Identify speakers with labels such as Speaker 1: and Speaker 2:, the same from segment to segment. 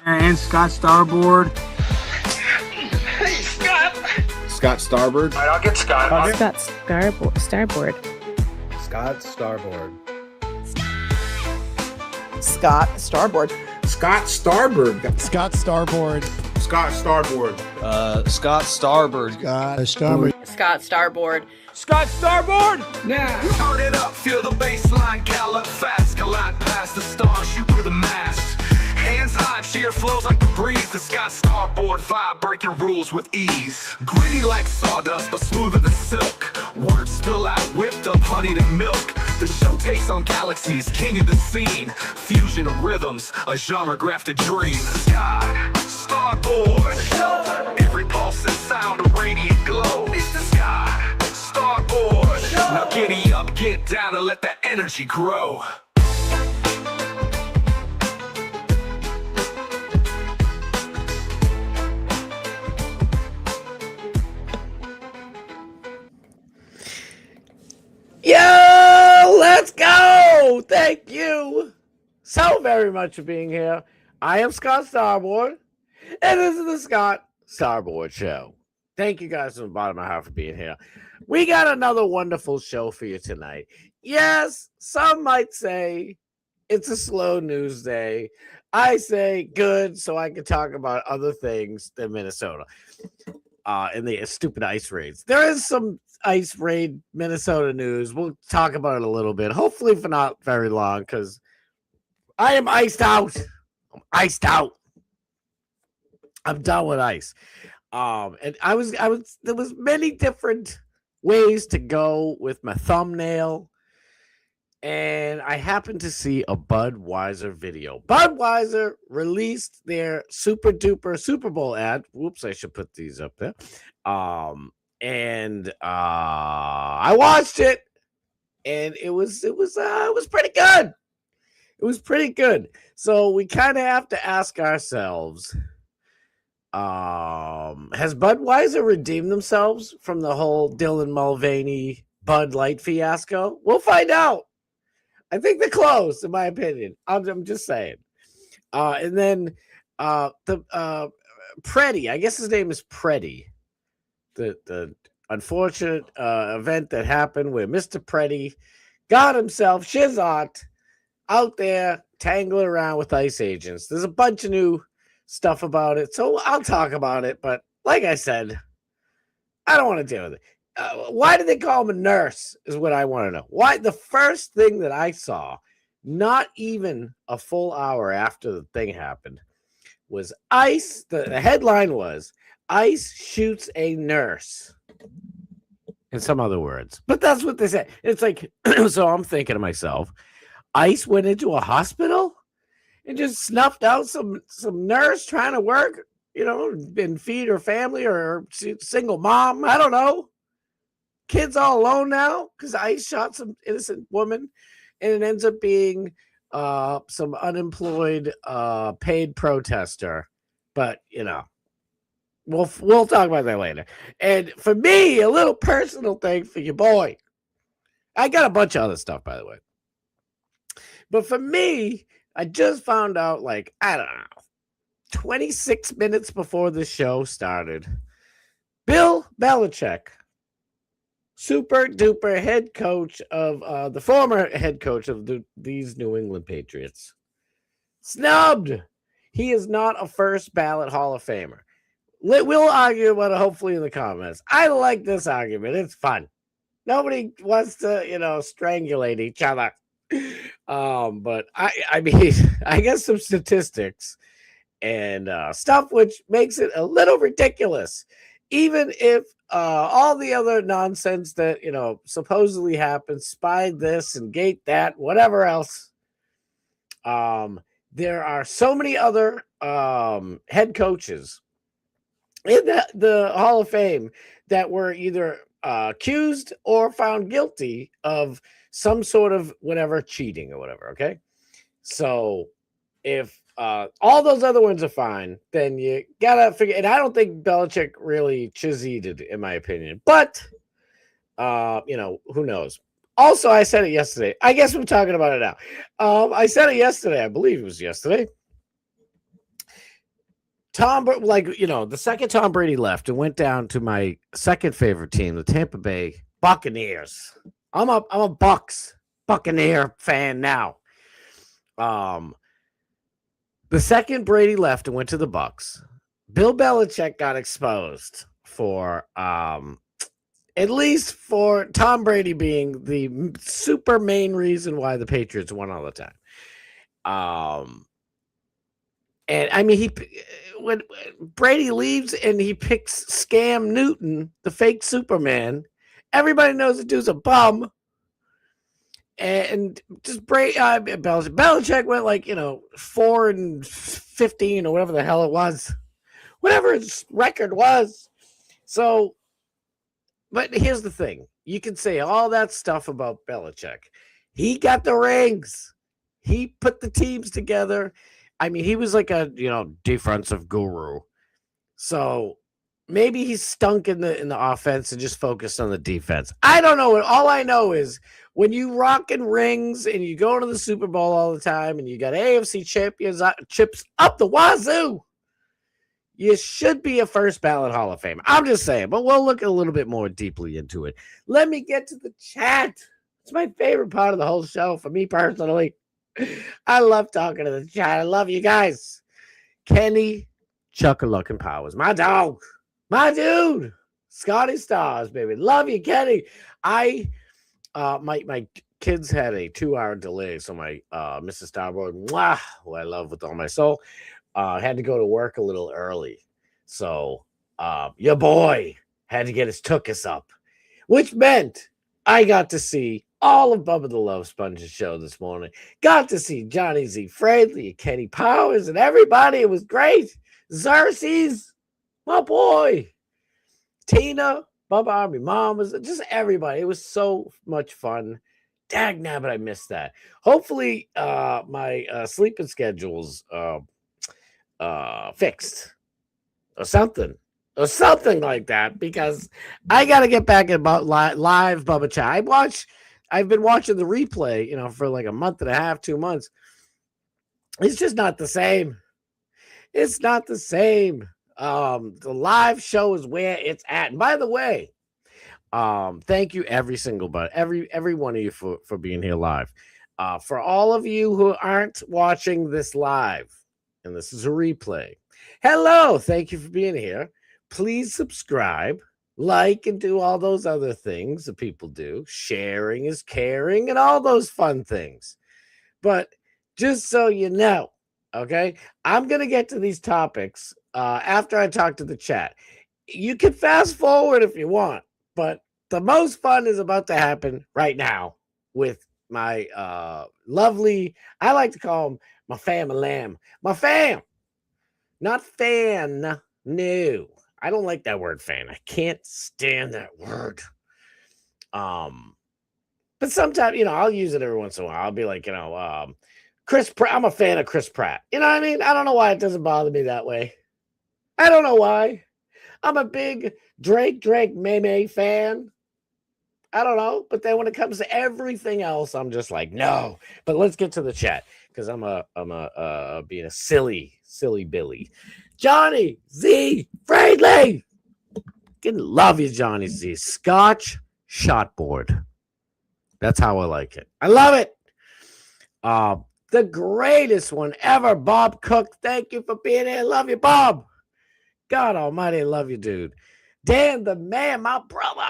Speaker 1: And Scott Starboard.
Speaker 2: Hey, Scott.
Speaker 3: Scott Starboard.
Speaker 2: All right, I'll get Scott.
Speaker 4: Scott Starboard.
Speaker 3: Scott Starboard.
Speaker 5: Scott Starboard.
Speaker 3: Scott Starboard.
Speaker 6: Scott Starboard.
Speaker 3: Scott Starboard.
Speaker 7: Scott Starboard.
Speaker 6: Scott Starboard.
Speaker 8: Scott Starboard.
Speaker 1: Scott Starboard!
Speaker 2: Now, turn it up, feel the baseline, gallop fast, collide past the stars, shoot through the mast. Hands high, cheer flows like the breeze. The Scott Starboard vibe, breaking rules with ease. Gritty like sawdust, but smoother than silk. Words spill out, whipped up, honeyed and milk. The show takes on galaxies, king of the scene. Fusion of rhythms, a genre-grafted dream. Scott Starboard. Every pulse and sound, a radiant glow. It's the Scott Starboard. Now giddy up, get down, and let that energy grow.
Speaker 5: Yo, let's go! Thank you so very much for being here. I am Scott Starboard, and this is the Scott Starboard Show. Thank you guys from the bottom of my heart for being here. We got another wonderful show for you tonight. Yes, some might say it's a slow news day. I say good, so I can talk about other things than Minnesota. And the stupid ice raids. There is some ice raid Minnesota news. We'll talk about it a little bit. Hopefully for not very long, because I am iced out. I'm iced out. I'm done with ice. And there was many different ways to go with my thumbnail. And I happened to see a Budweiser video. Budweiser released their super duper Superbowl ad. Whoops, I should put these up there. And I watched it, and it was pretty good. It was pretty good. So we kind of have to ask ourselves, has Budweiser redeemed themselves from the whole Dylan Mulvaney Bud Light fiasco? We'll find out. I think they're close, in my opinion. I'm just saying. And then the Preddy, I guess his name is Preddy. The unfortunate event that happened where Mr. Preddy got himself shizot out there tangling around with ICE agents. There's a bunch of new stuff about it, so I'll talk about it. But like I said, I don't want to deal with it. Why did they call him a nurse is what I want to know. Why? The first thing that I saw, not even a full hour after the thing happened, was ICE. The headline was, ICE shoots a nurse. In some other words. But that's what they said. It's like, so I'm thinking to myself, ICE went into a hospital and just snuffed out some nurse trying to work, and feed her family or single mom. I don't know. Kids all alone now because ICE shot some innocent woman, and it ends up being some unemployed paid protester. But we'll talk about that later. And for me, a little personal thing for your boy. I got a bunch of other stuff, by the way. But for me, I just found out, I don't know, 26 minutes before the show started, Bill Belichick, super duper head coach of the former head coach of these New England Patriots, snubbed. He is not a first ballot Hall of Famer. We'll argue about it hopefully in the comments. I like this argument. It's fun. Nobody wants to, strangulate each other. But I mean, I guess some statistics and stuff which makes it a little ridiculous. Even if all the other nonsense that, supposedly happened, spy this and gate that, whatever else. There are so many other head coaches in the Hall of Fame that were either accused or found guilty of some sort of whatever cheating or whatever. Okay. So if all those other ones are fine, then you gotta figure. And I don't think Belichick really cheated, in my opinion. But who knows? Also, I said it yesterday. I guess we're talking about it now. I said it yesterday. I believe it was yesterday. the second Tom Brady left and went down to my second favorite team, the Tampa Bay Buccaneers. I'm a Buccaneer fan now. The second Brady left and went to the Bucs, Bill Belichick got exposed for at least for Tom Brady being the super main reason why the Patriots won all the time. And I mean, when Brady leaves and he picks Scam Newton, the fake Superman, everybody knows the dude's a bum. And just Belichick went 4-15 or whatever the hell it was, whatever his record was. So, but here's the thing: you can say all that stuff about Belichick. He got the rings. He put the teams together. I mean, he was like a defensive guru. So maybe he stunk in the offense and just focused on the defense. I don't know. All I know is when you rocking rings and you go to the Super Bowl all the time and you got AFC chips up the wazoo, you should be a first ballot Hall of Fame. I'm just saying, but we'll look a little bit more deeply into it. Let me get to the chat. It's my favorite part of the whole show for me personally. I love talking to the chat. I love you guys. Kenny Chuckaluck and Powers, my dog, my dude, Scotty Stars, baby. Love you, Kenny. My kids had a 2-hour delay, so my Mrs. Starboard, who I love with all my soul, had to go to work a little early. So your boy had to get his tuchus up, which meant I got to see all of Bubba the Love Sponge's show this morning. Got to see Johnny Z. Fradley, Kenny Powers, and everybody. It was great. Xerxes, my boy. Tina, Bubba Army Mom, was just everybody. It was so much fun. Dag nabbit, I missed that. Hopefully, my sleeping schedule's fixed or something like that, because I got to get back about live Bubba Chat. I've been watching the replay, for like a month and a half, 2 months. It's just not the same. It's not the same. The live show is where it's at. And by the way, thank you every one of you for being here live. For all of you who aren't watching this live, and this is a replay, hello, thank you for being here. Please subscribe, like, and do all those other things that people do. Sharing is caring and all those fun things. But just so you know, okay, I'm going to get to these topics after I talk to the chat. You can fast forward if you want, but the most fun is about to happen right now with my lovely, I like to call them my fam and lamb. My fam, not fan, no. I don't like that word fan. I can't stand that word. But sometimes, I'll use it every once in a while. I'll be like, Chris Pratt. I'm a fan of Chris Pratt. You know what I mean? I don't know why it doesn't bother me that way. I don't know why. I'm a big Drake May fan. I don't know. But then when it comes to everything else, I'm just like, no. But let's get to the chat, because I'm being a silly Billy. Johnny Z. Fradley. Fucking love you, Johnny Z. Scotch shotboard. That's how I like it. I love it. The greatest one ever, Bob Cook. Thank you for being here. Love you, Bob. God almighty, love you, dude. Dan the man, my brother,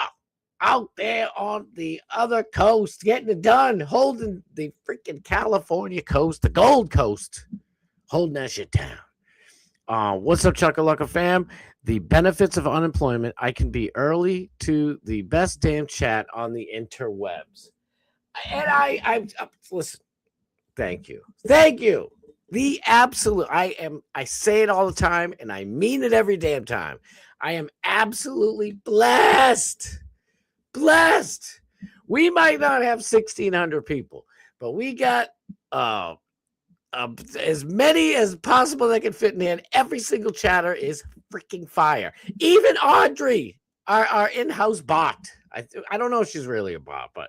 Speaker 5: out there on the other coast, getting it done, holding the freaking California coast, the Gold Coast, holding that shit down. What's up, Chuckalacka fam? The benefits of unemployment. I can be early to the best damn chat on the interwebs. And I listen. Thank you. The absolute. I say it all the time, and I mean it every damn time. I am absolutely blessed. Blessed. We might not have 1,600 people, but we got as many as possible that can fit in there, and every single chatter is freaking fire. Even Audrey, our in-house bot. I don't know if she's really a bot, but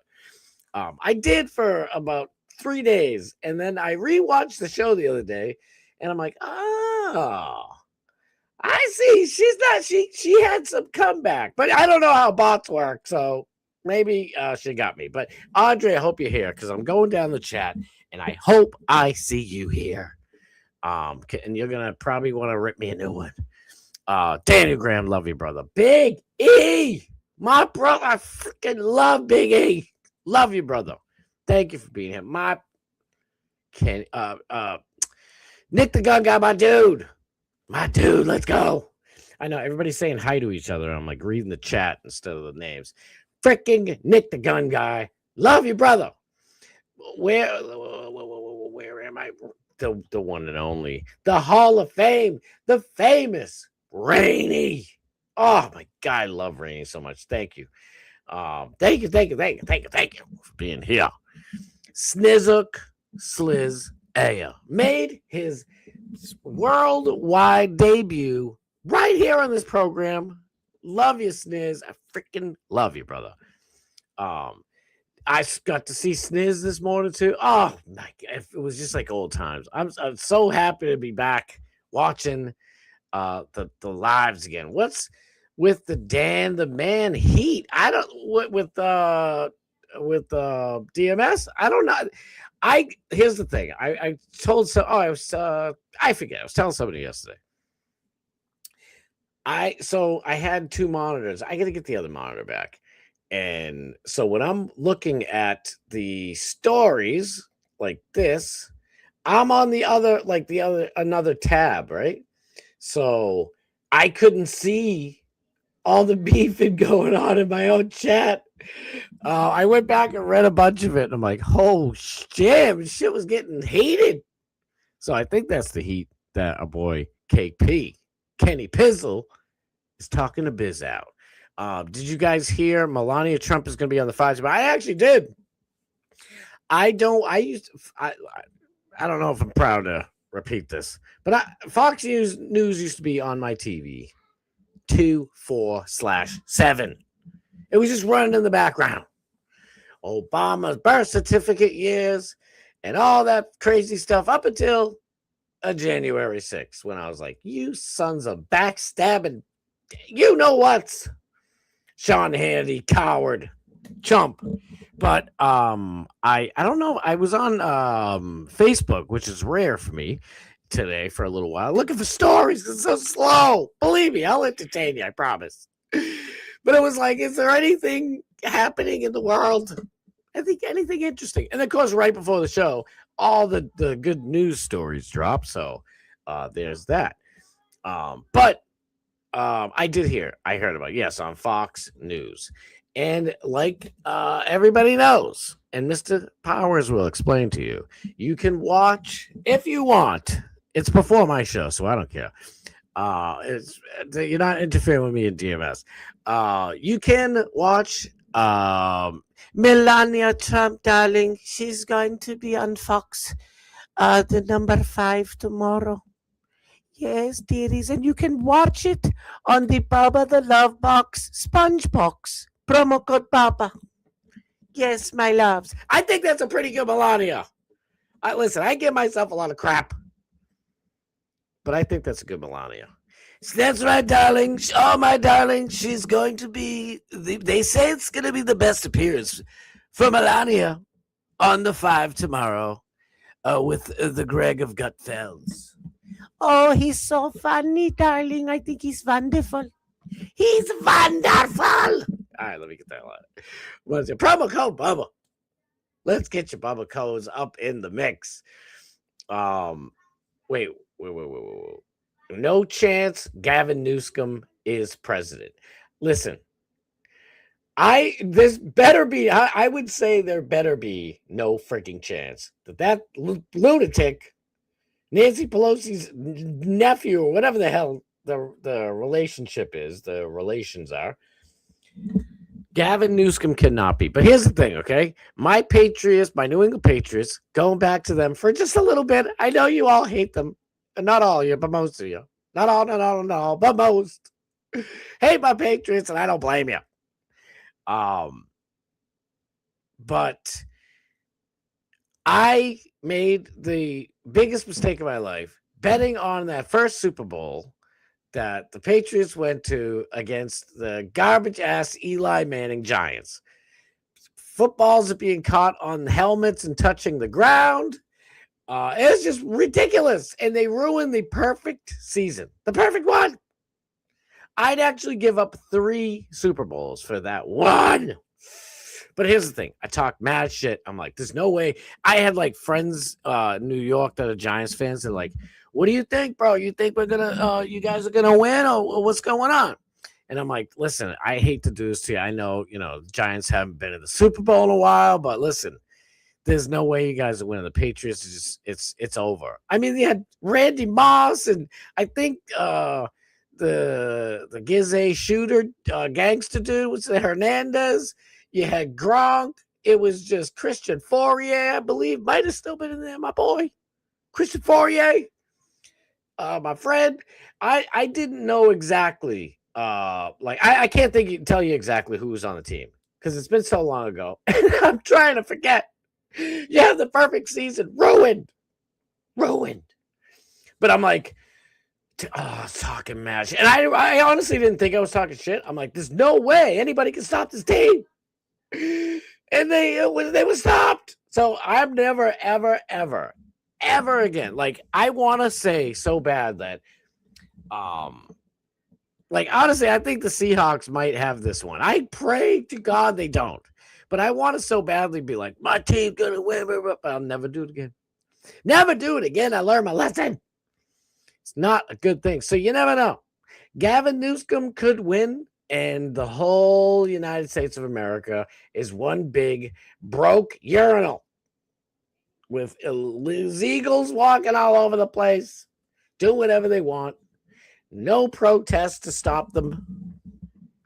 Speaker 5: I did for about 3 days, and then I rewatched the show the other day, and I'm like, I see. She's not. She had some comeback, but I don't know how bots work. So maybe she got me. But Andre, I hope you're here because I'm going down the chat, and I hope I see you here. And you're gonna probably want to rip me a new one. Daniel Graham, love you, brother. Big E, my brother. I freaking love Big E. Love you, brother. Thank you for being here. Nick the Gun Guy, my dude. My dude, let's go. I know everybody's saying hi to each other. I'm like reading the chat instead of the names. Freaking Nick the Gun Guy. Love you, brother. Where am I? The one and only. The Hall of Fame. The famous Rainey. Oh my God, I love Rainey so much. Thank you. Thank you for being here. Snizzuk Sliz Aya made his worldwide debut right here on this program. Love you, Sniz. I freaking love you, brother. I got to see Sniz this morning too. Oh my God, it was just like old times. I'm so happy to be back watching the lives again. What's with the Dan the Man heat? I don't with DMS. I don't know. Here's the thing. I told I forget. I was telling somebody yesterday. I had two monitors. I got to get the other monitor back. And so when I'm looking at the stories like this, I'm on another tab, right? So I couldn't see all the beefing going on in my own chat. I went back and read a bunch of it, and I'm like, oh, shit was getting heated. So I think that's the heat that our boy KP, Kenny Pizzle, is talking to Biz out. Did you guys hear Melania Trump is going to be on the 5? I actually did. I don't know if I'm proud to repeat this, but Fox News used to be on my TV 2/4/7. It was just running in the background. Obama's birth certificate years and all that crazy stuff up until January 6th, when I was like, you sons of backstabbing, you know what's Sean Hannity, coward, chump. But I don't know. I was on Facebook, which is rare for me today for a little while, looking for stories. It's so slow. Believe me, I'll entertain you, I promise. But it was like, is there anything happening in the world? I think anything interesting. And of course, right before the show, all the good news stories drop. So there's that. But I heard about it. Yes, on Fox News. And like everybody knows, and Mr. Powers will explain to you, you can watch if you want. It's before my show, so I don't care. You're not interfering with me in DMS. You can watch Melania Trump, darling. She's going to be on Fox, the number 5 tomorrow. Yes, dearies, and you can watch it on the Baba the Love Box Sponge Box. Promo code Baba. Yes, my loves. I think that's a pretty good Melania. Listen, I give myself a lot of crap, but I think that's a good Melania. So that's right, darling. Oh, my darling, she's going to be, they say it's going to be the best appearance for Melania on the 5 tomorrow with the Greg of Gutfelds. Oh, he's so funny, darling. I think he's wonderful. He's wonderful. All right, let me get that line. What's your promo code, Bubba? Let's get your Bubba codes up in the mix. Wait. No chance Gavin Newsom is president. Listen, I would say there better be no freaking chance that lunatic, Nancy Pelosi's nephew, or whatever the hell the relationship is, the relations are, Gavin Newsom cannot be. But here's the thing, okay? My Patriots, my New England Patriots, going back to them for just a little bit. I know you all hate them. Not all of you, but most of you. Not all, but most. Hate my Patriots, and I don't blame you. But I made the biggest mistake of my life betting on that first Super Bowl that the Patriots went to against the garbage ass Eli Manning Giants. Footballs are being caught on helmets and touching the ground. It's just ridiculous. And they ruined the perfect season. The perfect one. I'd actually give up 3 Super Bowls for that one. But here's the thing. I talk mad shit. I'm like, there's no way. I had like friends in New York that are Giants fans. They're like, what do you think, bro? You think we're going to, you guys are going to win or what's going on? And I'm like, listen, I hate to do this to you. I know, the Giants haven't been in the Super Bowl in a while, but listen, there's no way you guys are winning. The Patriots, it's over. I mean, they had Randy Moss and I think the Gizé shooter gangster dude was Hernandez. You had Gronk. It was just Christian Fourier, I believe, might have still been in there, my boy. Christian Fourier, my friend. I didn't know exactly. I can't tell you exactly who was on the team because it's been so long ago. And I'm trying to forget. You have the perfect season ruined. But I'm like, talking match. And I honestly didn't think I was talking shit. I'm like, there's no way anybody can stop this team. And they were stopped. So I'm never, ever, ever, ever again. Like, I want to say so bad that, honestly, I think the Seahawks might have this one. I pray to God they don't. But I want to so badly be like, my team's going to win. But I'll never do it again. Never do it again. I learned my lesson. It's not a good thing. So you never know. Gavin Newsom could win, and the whole United States of America is one big broke urinal with illegals walking all over the place, do whatever they want. No protest to stop them.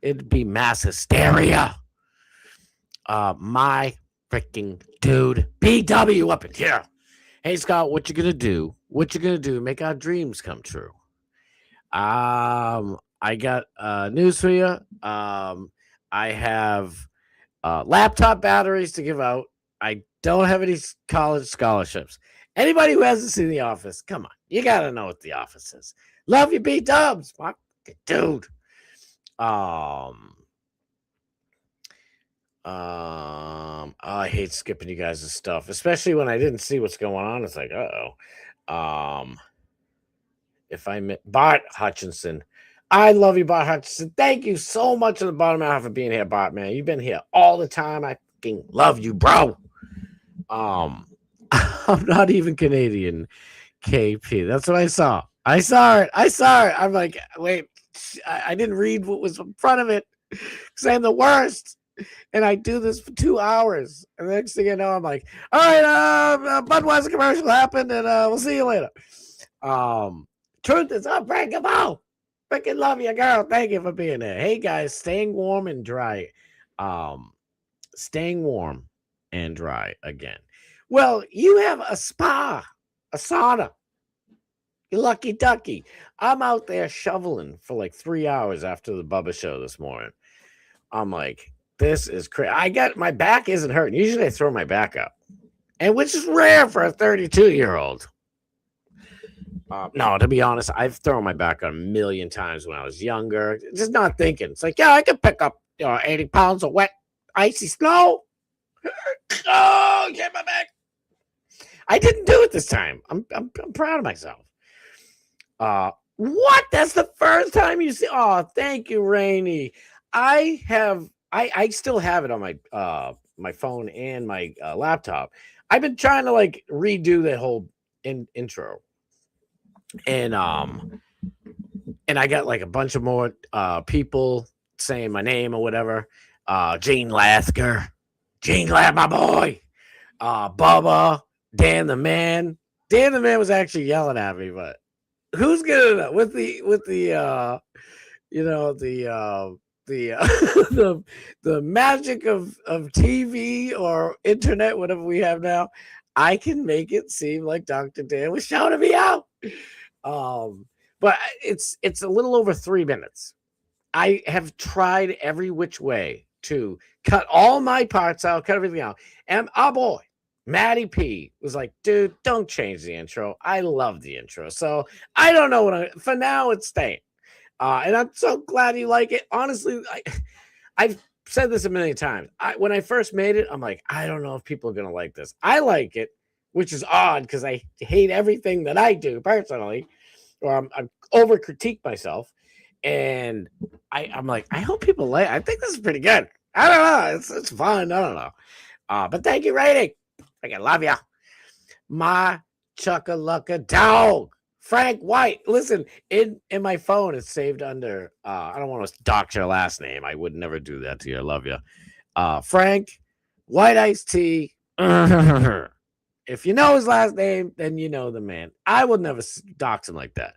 Speaker 5: It'd be mass hysteria. My freaking dude, BW up in here. Hey, Scott, what you gonna do? What you gonna do to make our dreams come true? I got news for you. I have laptop batteries to give out. I don't have any college scholarships. Anybody who hasn't seen The Office, come on. You got to know what The Office is. Love you, B-dubs. My dude. I hate skipping you guys' stuff, especially when I didn't see what's going on. It's like, if I met Bart Hutchinson, I love you, Bart Hutchinson. Thank you so much on the bottom half for being here, Bart, man. You've been here all the time. I fucking love you, bro. I'm not even Canadian, KP. That's what I saw. I saw it. I'm like, wait, I didn't read what was in front of it because I'm the worst. And I do this for 2 hours. And the next thing you know, I'm like, all right, Budweiser commercial happened, and we'll see you later. Truth is unbreakable. Freaking love you, girl. Thank you for being there. Hey, guys, staying warm and dry. Staying warm and dry again. Well, you have a spa, a sauna. You lucky ducky. I'm out there shoveling for like 3 hours after the Bubba show this morning. I'm like, this is crazy. My back isn't hurting. Usually I throw my back up, and which is rare for a 32-year-old. No, to be honest, I've thrown my back up a million times when I was younger. Just not thinking. It's like, yeah, I could pick up 80 pounds of wet, icy snow. Oh, get my back. I didn't do it this time. I'm proud of myself. What? That's the first time you see. Oh, thank you, Rainey. I still have it on my my phone and my laptop. I've been trying to like redo the whole intro, and I got like a bunch of more people saying my name or whatever. Gene Lasker, my boy. Bubba, Dan the man. Dan the man was actually yelling at me, but who's gonna know with the the magic of TV or internet, whatever we have now, I can make it seem like Dr. Dan was shouting me out. But it's a little over 3 minutes. I have tried every which way to cut all my parts out, cut everything out. And our boy, Matty P, was like, dude, don't change the intro. I love the intro. So I don't know for now it's staying. And I'm so glad you like it. Honestly, I've said this a million times. When I first made it, I'm like, I don't know if people are gonna like this. I like it, which is odd because I hate everything that I do personally, or I'm over critique myself. And I'm like, I hope people like. I think this is pretty good. I don't know. It's fun. I don't know. But thank you, rating. I love ya. My Chucka-Lucka dog, Frank White. Listen, in my phone, it's saved under. I don't want to dox your last name. I would never do that to you. I love you, Frank White Iced Tea. If you know his last name, then you know the man. I would never dox him like that.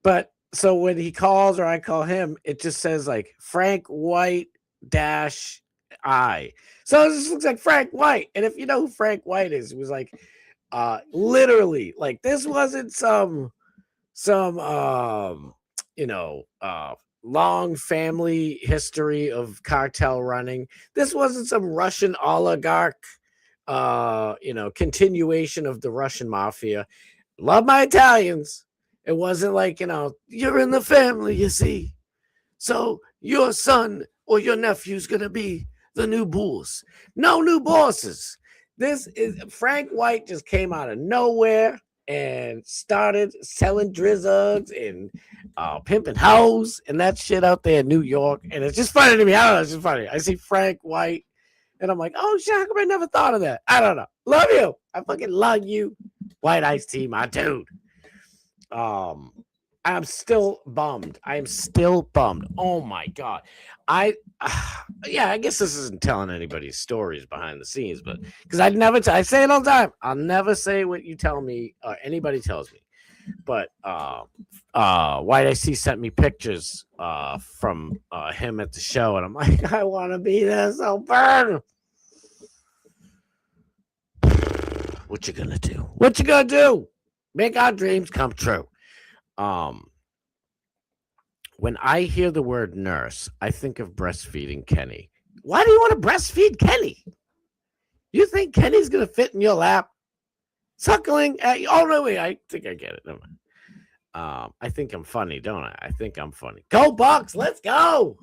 Speaker 5: But so when he calls or I call him, it just says like Frank White -I. So this looks like Frank White. And if you know who Frank White is, it was like literally like this wasn't some long family history of cartel running. This wasn't some Russian oligarch continuation of the Russian mafia. Love my Italians. It wasn't like, you're in the family, you see. So your son or your nephew's going to be the new boss. No new bosses. This is Frank White just came out of nowhere and started selling drizzards and pimping hoes and that shit out there in New York. And it's just funny to me. I don't know. It's just funny. I see Frank White and I'm like, oh, shit, how come I never thought of that? I don't know. Love you. I fucking love you. White Iced Tea, my dude. I'm still bummed. Oh my God. I guess this isn't telling anybody's stories behind the scenes, but because I say it all the time. I'll never say what you tell me or anybody tells me. But White Iced Tea sent me pictures from him at the show, and I'm like, I want to be there so bad. What you gonna do? Make our dreams come true. When I hear the word nurse, I think of breastfeeding Kenny. Why do you want to breastfeed Kenny? You think Kenny's gonna fit in your lap? Suckling at you? Oh no, wait, I think I get it. Never mind. I think I'm funny, don't I? I think I'm funny. Go Bucks, let's go.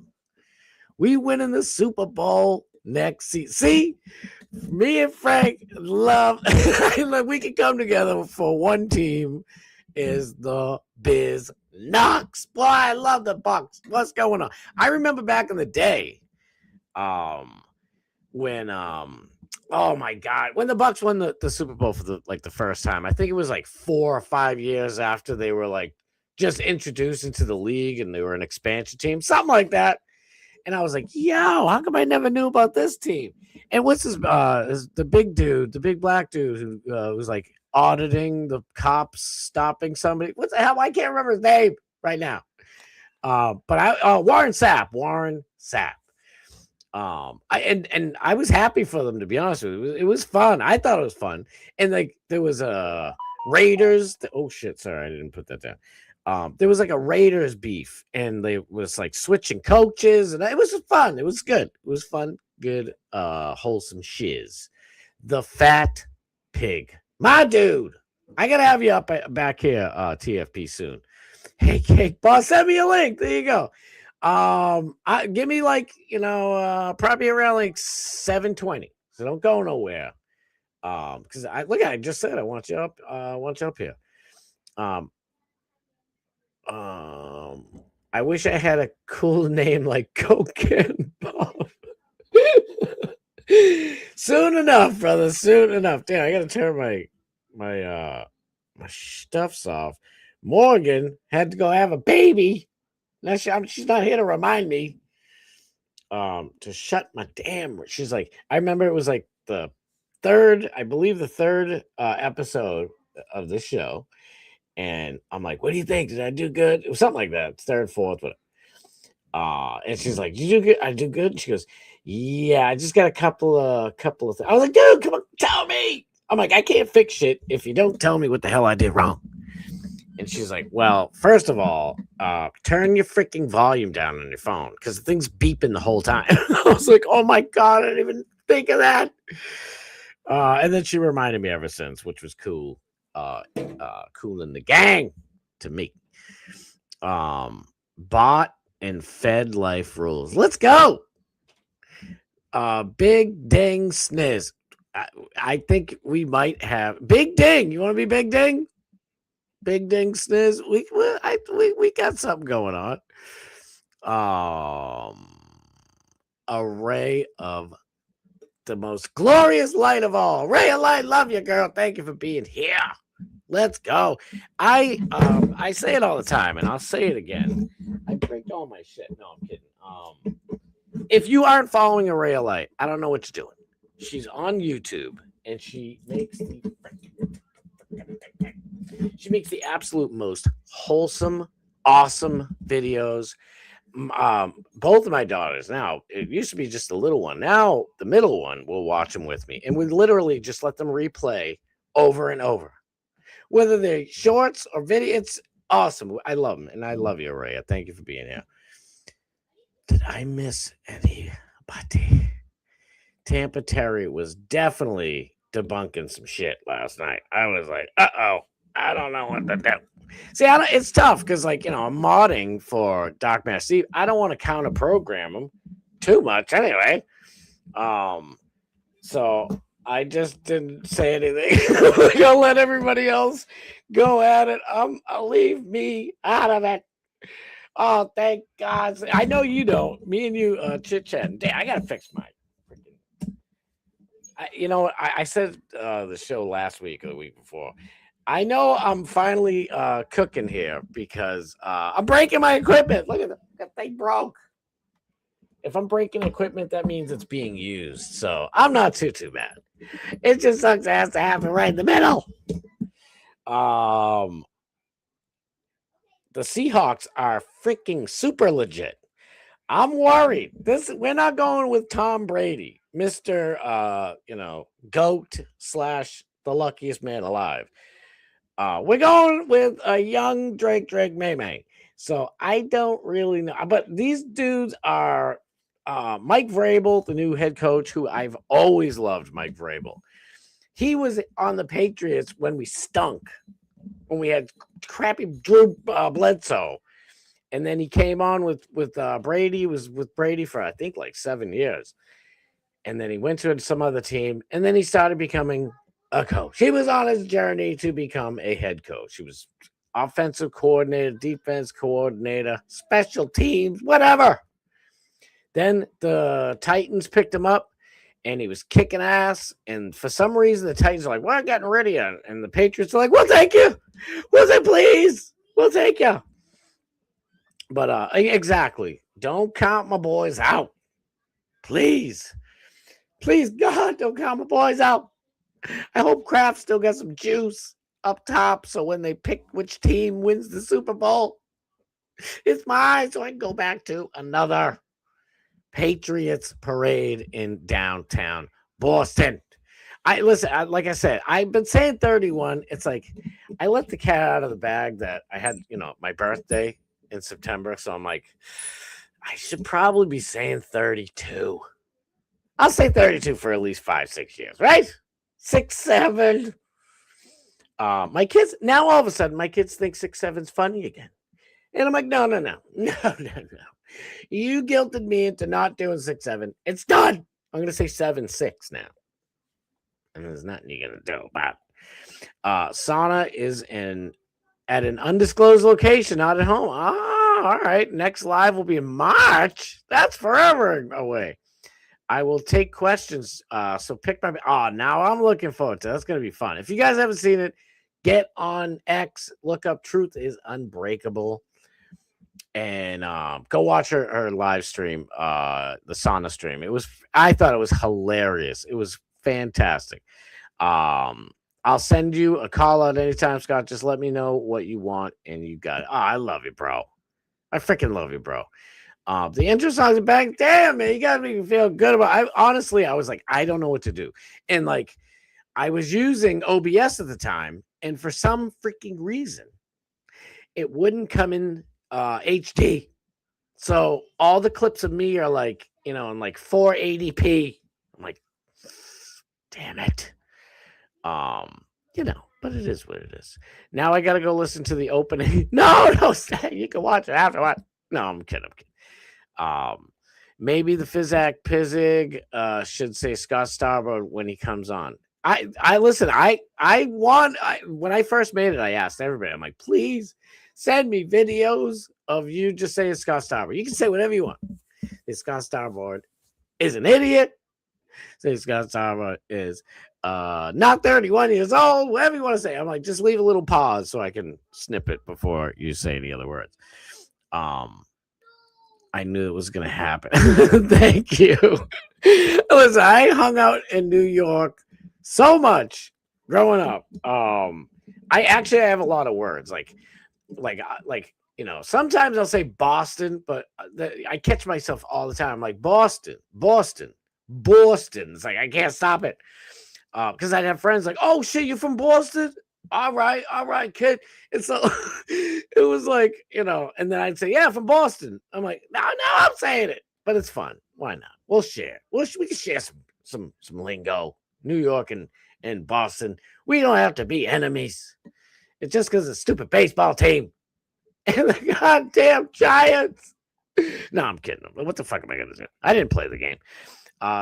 Speaker 5: We winning the Super Bowl next season. See, me and Frank love. We can come together for one team. Is the Biz Knox. Boy, I love the Bucks. What's going on? I remember back in the day, when oh my God, when the Bucks won the Super Bowl for the first time. I think it was like 4 or 5 years after they were like just introduced into the league and they were an expansion team, something like that. And I was like, yo, how come I never knew about this team? And what's the big dude, the big black dude who was like auditing the cops stopping somebody. What the hell? I can't remember his name right now. But Warren Sapp. I was happy for them, to be honest with you. It was fun. I thought it was fun. And like there was Raiders. Oh shit! Sorry, I didn't put that down. There was like a Raiders beef, and they was like switching coaches, and it was fun. It was good. It was fun, good, wholesome shiz. The Fat Pig. My dude, I gotta have you back here, TFP soon. Hey, Cake Boss, send me a link. There you go. Give me like probably around like 7:20. So don't go nowhere. Because I just said I want you up. Here. I wish I had a cool name like Cocaine Bob. Soon enough, brother. Soon enough. Damn, I gotta turn my stuffs off. Morgan had to go have a baby. Now she's not here to remind me to shut my damn. She's like, I remember it was like the third episode of the show, and I'm like, what do you think? Did I do good? It was something like that. Third, fourth, whatever. And she's like, you do good? I do good. She goes, yeah, I just got a couple of things. I was like, dude, come on, tell me. I'm like, I can't fix shit if you don't tell me what the hell I did wrong. And she's like, well, first of all, turn your freaking volume down on your phone because the thing's beeping the whole time. I was like, oh my God, I didn't even think of that. And then she reminded me ever since, which was cool. Cool in the gang to me. Bought and fed life rules. Let's go. Big Ding Sniz. I think we might have Big Ding. You want to be Big Ding? Big Ding Sniz. We got something going on. A ray of the most glorious light of all. Ray of light, love you, girl. Thank you for being here. Let's go. I say it all the time, and I'll say it again. I drink all my shit. No, I'm kidding. If you aren't following a ray of light, I don't know what you're doing. She's on YouTube, and she makes the absolute most wholesome, awesome videos. Both of my daughters now, it used to be just the little one. Now the middle one will watch them with me, and we literally just let them replay over and over, whether they're shorts or video. It's awesome. I love them, and I love you, Ray. Thank you for being here. Did I miss anybody? Tampa Terry was definitely debunking some shit last night. I was like, I don't know what to do. See, it's tough because, I'm modding for Doc Mass Steve. I don't want to counter program him too much anyway. So I just didn't say anything. I'll let everybody else go at it. I'll leave me out of it. Oh, thank God. I know you don't. Me and you chit-chatting. Damn, I got to fix mine. I said the show last week or the week before. I know I'm finally cooking here because I'm breaking my equipment. Look at that thing broke. If I'm breaking equipment, that means it's being used. So I'm not too bad. It just sucks. It has to happen right in the middle. The Seahawks are freaking super legit. I'm worried. We're not going with Tom Brady, Mr. GOAT / the luckiest man alive. We're going with a young Drake May. So I don't really know. But these dudes are Mike Vrabel, the new head coach, who I've always loved, Mike Vrabel. He was on the Patriots when we stunk, when we had crappy Drew Bledsoe. And then he came on with Brady. He was with Brady for, I think, like 7 years. And then he went to some other team. And then he started becoming a coach. He was on his journey to become a head coach. He was offensive coordinator, defense coordinator, special teams, whatever. Then the Titans picked him up, and he was kicking ass. And for some reason, the Titans are like, we're getting rid of you. And the Patriots are like, we'll take you. We'll say, please. We'll take you. But exactly. Don't count my boys out. Please. Please, God, don't count my boys out. I hope Kraft still got some juice up top so when they pick which team wins the Super Bowl, it's mine so I can go back to another Patriots parade in downtown Boston. Like I said, I've been saying 31. It's like I let the cat out of the bag that I had, my birthday in September. So I'm like, I should probably be saying 32. I'll say 32 for at least 5-6 years, right? 6, 7. My kids, now all of a sudden, my kids think 6, 7's funny again. And I'm like, no. You guilted me into not doing 6, 7. It's done. I'm going to say 7, 6 now. And there's nothing you're going to do about it. Sauna is at an undisclosed location, not at home. All right. Next live will be in March. That's forever away. I will take questions. So pick my. Now I'm looking forward to it. That's going to be fun. If you guys haven't seen it, get on X, look up Truth is Unbreakable, and go watch her live stream, the sauna stream. I thought it was hilarious. It was fantastic. I'll send you a call out anytime, Scott. Just let me know what you want, and you got it. I love you, bro. I freaking love you, bro. The intro songs are back. Damn, man, you got me feel good about. Honestly, I was like, I don't know what to do, and like, I was using OBS at the time, and for some freaking reason, it wouldn't come in HD. So all the clips of me are like, in like 480p. I'm like, damn it. But it is what it is. Now I got to go listen to the opening. No, you can watch it after what? No, I'm kidding. Maybe the Fizak Pizig should say Scott Starboard when he comes on. I listen. When I first made it, I asked everybody. I'm like, please send me videos of you just saying Scott Starboard. You can say whatever you want. Say Scott Starboard is an idiot. Say Scott Starboard is not 31 years old. Whatever you want to say. I'm like, just leave a little pause so I can snip it before you say any other words. I knew it was going to happen. Thank you. Listen, I hung out in New York so much growing up. I have a lot of words like sometimes I'll say Boston, but I catch myself all the time. Like Boston. It's like I can't stop it. Because I'd have friends like, oh shit, you from Boston? All right, kid. And so it was like, and then I'd say, yeah, from Boston. I'm like, no, I'm saying it, but it's fun. Why not? We'll share. We can share some lingo. New York and Boston. We don't have to be enemies. It's just because of the stupid baseball team and the goddamn Giants. No, I'm kidding. What the fuck am I gonna do? I didn't play the game.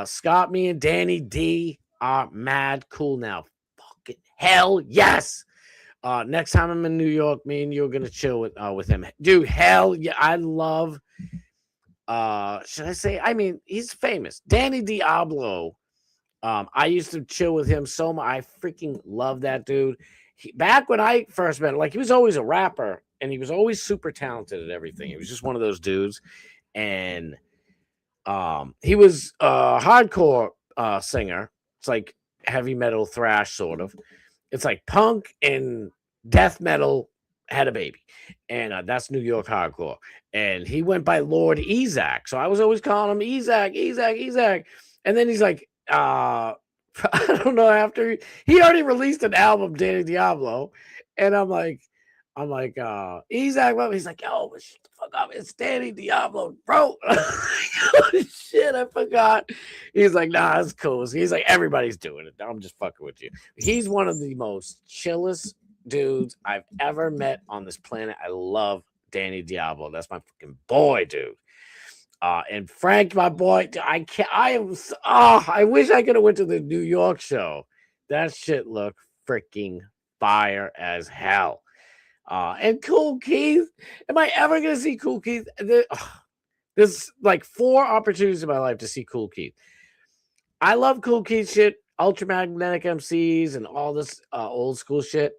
Speaker 5: Scott, me, and Danny D are mad cool now. Hell yes. Next time I'm in New York, me and you are gonna chill with him. Dude, hell yeah. I love should I say? I mean, he's famous. Danny Diablo. I used to chill with him so much. I freaking love that dude. Back when I first met him, like he was always a rapper and he was always super talented at everything. He was just one of those dudes. And he was a hardcore singer. It's like heavy metal thrash sort of. It's like punk and death metal had a baby. And that's New York hardcore. And he went by Lord Ezak. So I was always calling him Ezak. And then he's like, I don't know, after he already released an album, Danny Diablo. And I'm like, Ezak, he's like, yo, shut the fuck up. It's Danny Diablo, bro. Oh, shit, I forgot. He's like, nah, it's cool. He's like, everybody's doing it. I'm just fucking with you. He's one of the most chillest dudes I've ever met on this planet. I love Danny Diablo. That's my fucking boy, dude. And Frank, my boy, I wish I could have went to the New York show. That shit looked freaking fire as hell. And Cool Keith, am I ever going to see Cool Keith? There's like 4 opportunities in my life to see Cool Keith. I love Cool Keith shit, Ultramagnetic MCs and all this old school shit.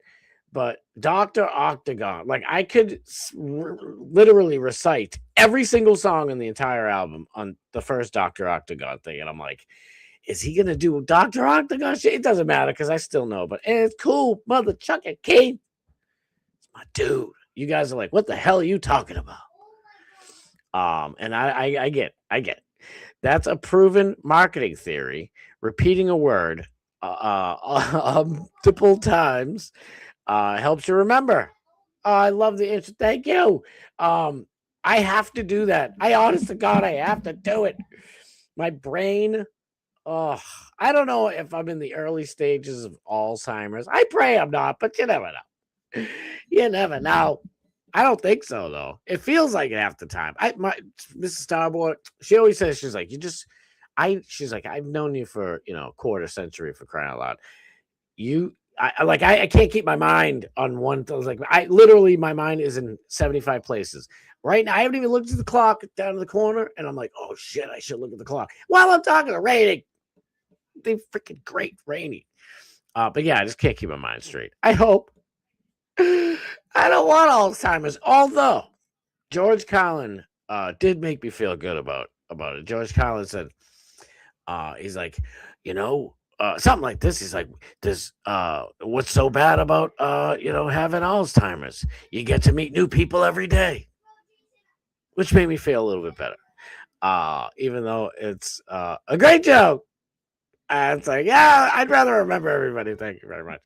Speaker 5: But Dr. Octagon, like I could literally recite every single song in the entire album on the first Dr. Octagon thing. And I'm like, is he going to do Dr. Octagon shit? It doesn't matter because I still know. But it's cool, mother chucker Keith. It's my dude. You guys are like, what the hell are you talking about? And I get it. That's a proven marketing theory. Repeating a word multiple times helps you remember. I love the intro. Thank you. I have to do that. Honest to God, I have to do it. My brain, I don't know if I'm in the early stages of Alzheimer's. I pray I'm not, but you never know. You never know. I don't think so, though. It feels like it half the time. Mrs. Starboard, she always says, she's like, she's like, I've known you for, quarter century, for crying out loud. I can't keep my mind on one. Like my mind is in 75 places right now. I haven't even looked at the clock down in the corner, and I'm like, oh shit, I should look at the clock while I'm talking to Rainy. They freaking great Rainy. But yeah, I just can't keep my mind straight. I hope. I don't want Alzheimer's, although George Carlin did make me feel good about it. George Carlin said, he's like, something like this. He's like, what's so bad about, having Alzheimer's? You get to meet new people every day, which made me feel a little bit better. Even though it's a great joke. And it's like, yeah, I'd rather remember everybody. Thank you very much.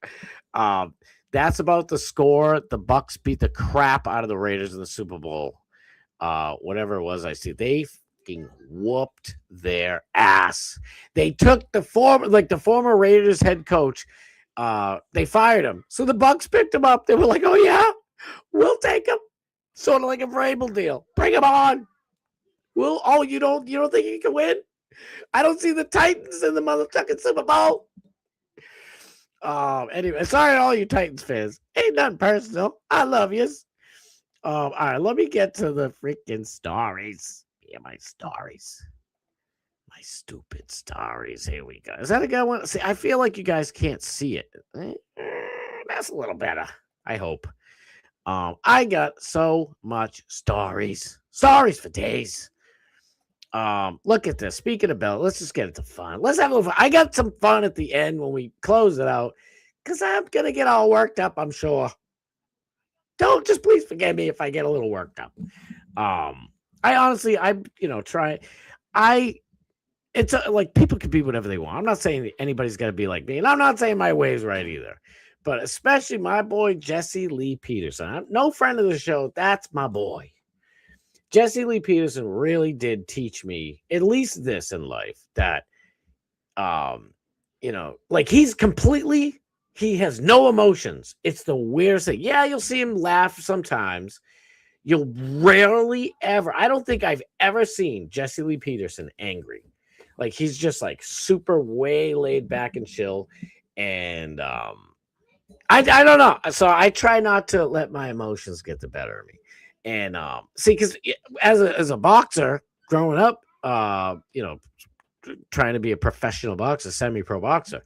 Speaker 5: That's about the score. The Bucks beat the crap out of the Raiders in the Super Bowl. Whatever it was, I see. They whooped their ass. They took the former Raiders head coach. They fired him. So the Bucks picked him up. They were like, "Oh yeah, we'll take him." Sort of like a Vrabel deal. Bring him on. You don't think he can win? I don't see the Titans in the motherfucking Super Bowl. Anyway, sorry to all you Titans fans. Ain't nothing personal. I love yous. All right, let me get to the freaking stories. Yeah, my stories. My stupid stories. Here we go. Is that a good one? See, I feel like you guys can't see it. That's a little better. I hope. I got so much stories. Stories for days. Look at this. Speaking of Bell, let's just get into fun. Let's have a little fun. I got some fun at the end when we close it out because I'm gonna get all worked up, I'm sure. Don't just please forgive me if I get a little worked up. It's like people can be whatever they want. I'm not saying anybody's got to be like me, and I'm not saying my way's right either. But especially my boy Jesse Lee Peterson. I'm no friend of the show. That's my boy. Jesse Lee Peterson really did teach me at least this in life that, like he has no emotions. It's the weirdest thing. Yeah, you'll see him laugh sometimes. You'll rarely ever. I don't think I've ever seen Jesse Lee Peterson angry. Like he's just like super way laid back and chill. And I don't know. So I try not to let my emotions get the better of me. And because as a boxer growing up, trying to be a professional boxer, semi-pro boxer,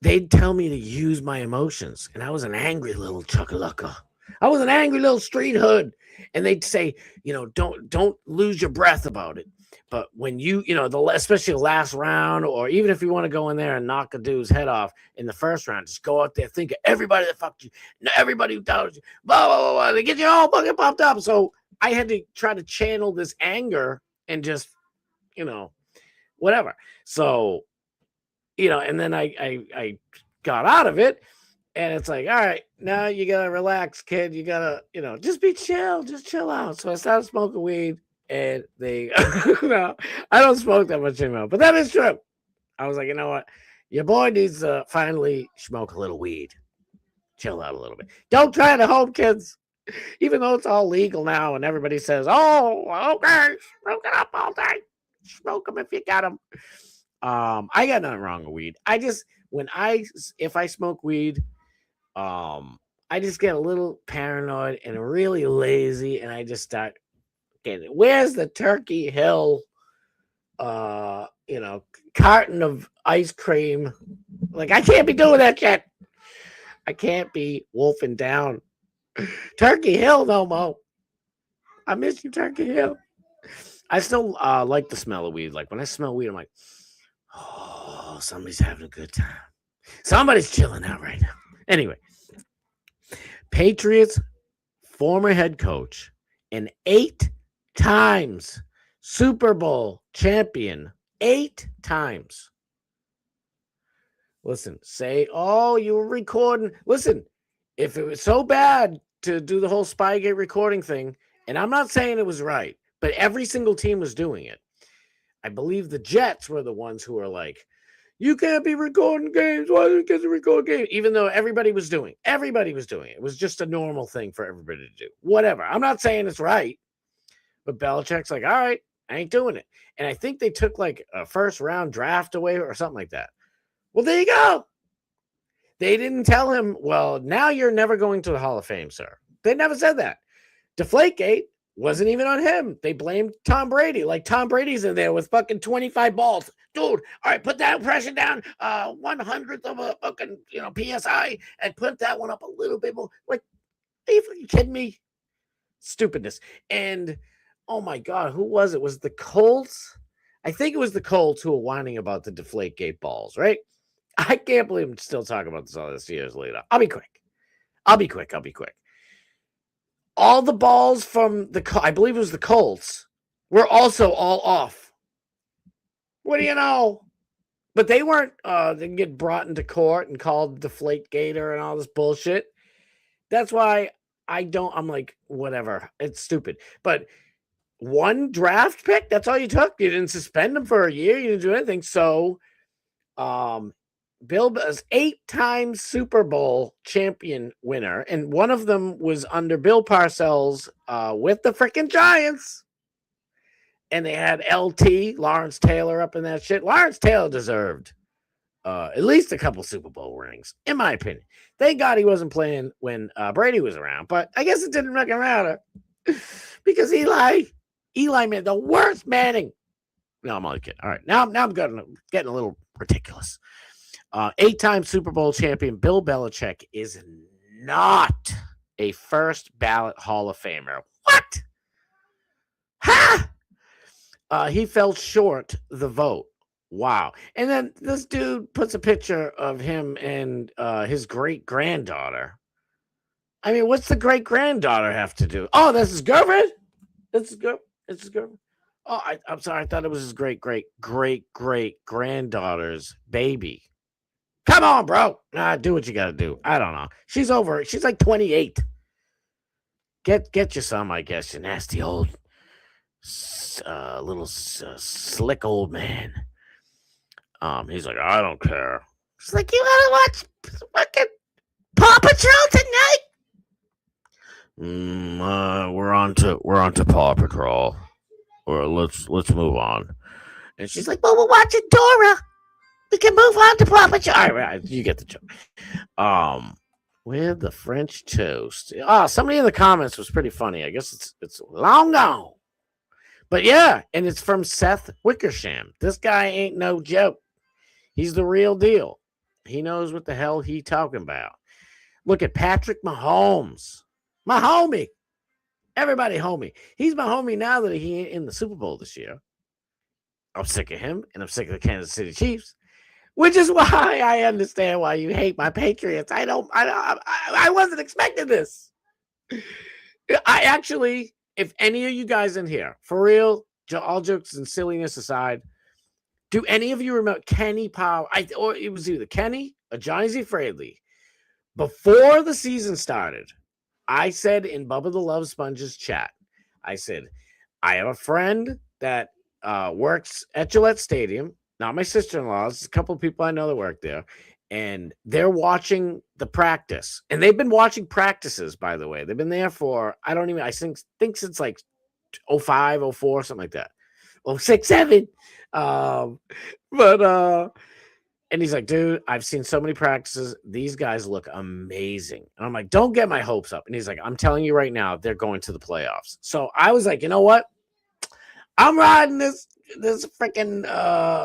Speaker 5: they'd tell me to use my emotions, and I was an angry little chuckalaka. I was an angry little street hood, and they'd say, don't lose your breath about it. But when especially the last round, or even if you want to go in there and knock a dude's head off in the first round, just go out there, think of everybody that fucked you, everybody who doubted you, blah, blah, blah, blah. They get you all fucking popped up. So I had to try to channel this anger and just, whatever. So, and then I got out of it, and it's like, all right, now you got to relax, kid. You got to, just be chill, just chill out. So I started smoking weed. And no, I don't smoke that much anymore, but that is true. I was like, you know what? Your boy needs to finally smoke a little weed. Chill out a little bit. Don't try it at home, kids. Even though it's all legal now and everybody says, oh, okay, smoke it up all day. Smoke them if you got them. I got nothing wrong with weed. If I smoke weed, I just get a little paranoid and really lazy, and I just start, where's the Turkey Hill, carton of ice cream? Like, I can't be doing that shit. I can't be wolfing down Turkey Hill no more. I miss you, Turkey Hill. I still like the smell of weed. Like, when I smell weed, I'm like, oh, somebody's having a good time. Somebody's chilling out right now. Anyway, Patriots former head coach and 8 times Super Bowl champion, 8 times. Listen, you were recording. Listen, if it was so bad to do the whole Spygate recording thing, and I'm not saying it was right, but every single team was doing it. I believe the Jets were the ones who were like, you can't be recording games. Why do you get to record games? Even though everybody was doing it. It was just a normal thing for everybody to do. Whatever. I'm not saying it's right. But Belichick's like, all right, I ain't doing it. And I think they took like a first round draft away or something like that. Well, there you go. They didn't tell him, well, now you're never going to the Hall of Fame, sir. They never said that. Deflategate wasn't even on him. They blamed Tom Brady. Like, Tom Brady's in there with fucking 25 balls. Dude, all right, put that pressure down 1/100th of a fucking, PSI, and put that one up a little bit more. Like, are you fucking kidding me? Stupidness. And oh my God, who was it? Was it the Colts? I think it was the Colts who were whining about the Deflategate balls, right? I can't believe I'm still talking about this all this years later. I'll be quick. All the balls from I believe it was the Colts, were also all off. What do you know? But they weren't, they can get brought into court and called Deflategator and all this bullshit. That's why I'm like, whatever. It's stupid. But one draft pick, that's all you took. You didn't suspend him for a year. You didn't do anything. So Bill is 8-time Super Bowl champion winner, and one of them was under Bill Parcells with the freaking Giants. And they had LT, Lawrence Taylor, up in that shit. Lawrence Taylor deserved at least a couple Super Bowl rings, in my opinion. Thank God he wasn't playing when Brady was around, but I guess it didn't fucking matter because Eli made the worst Manning. No, I'm only kidding. All right, now I'm getting a little ridiculous. 8-time Super Bowl champion Bill Belichick is not a first ballot Hall of Famer. What? Ha! He fell short the vote. Wow. And then this dude puts a picture of him and his great-granddaughter. I mean, what's the great-granddaughter have to do? Oh, that's his girlfriend? That's his girlfriend? Oh, I'm sorry. I thought it was his great-great-great-granddaughter's baby. Come on, bro. Nah, do what you got to do. I don't know. She's over. She's like 28. Get you some, I guess, you nasty old little slick old man. He's like, I don't care. She's like, you want to watch fucking Paw Patrol tonight? We're on to Paw Patrol. Or let's move on. And she's like, well, we're watching Dora. We can move on to Paw Patrol. All right, you get the joke. With the French toast. Somebody in the comments was pretty funny. I guess it's long gone. But yeah, and it's from Seth Wickersham. This guy ain't no joke. He's the real deal. He knows what the hell he talking about. Look at Patrick Mahomes. My homie. Everybody homie. He's my homie now that he ain't in the Super Bowl this year. I'm sick of him, and I'm sick of the Kansas City Chiefs. Which is why I understand why you hate my Patriots. I wasn't expecting this. I actually, if any of you guys in here, for real, all jokes and silliness aside, do any of you remember Kenny Powell? Or it was either Kenny or Johnny Z. Fradley. Before the season started, I said in Bubba the Love Sponges chat, I said, I have a friend that works at Gillette Stadium. Not my sister-in-law's, a couple of people I know that work there, and they're watching the practice. And they've been watching practices, by the way. They've been there for, I think since like 05, 04, something like that. 06, 07. And he's like, dude, I've seen so many practices. These guys look amazing. And I'm like, don't get my hopes up. And he's like, I'm telling you right now, they're going to the playoffs. So I was like, you know what? I'm riding this freaking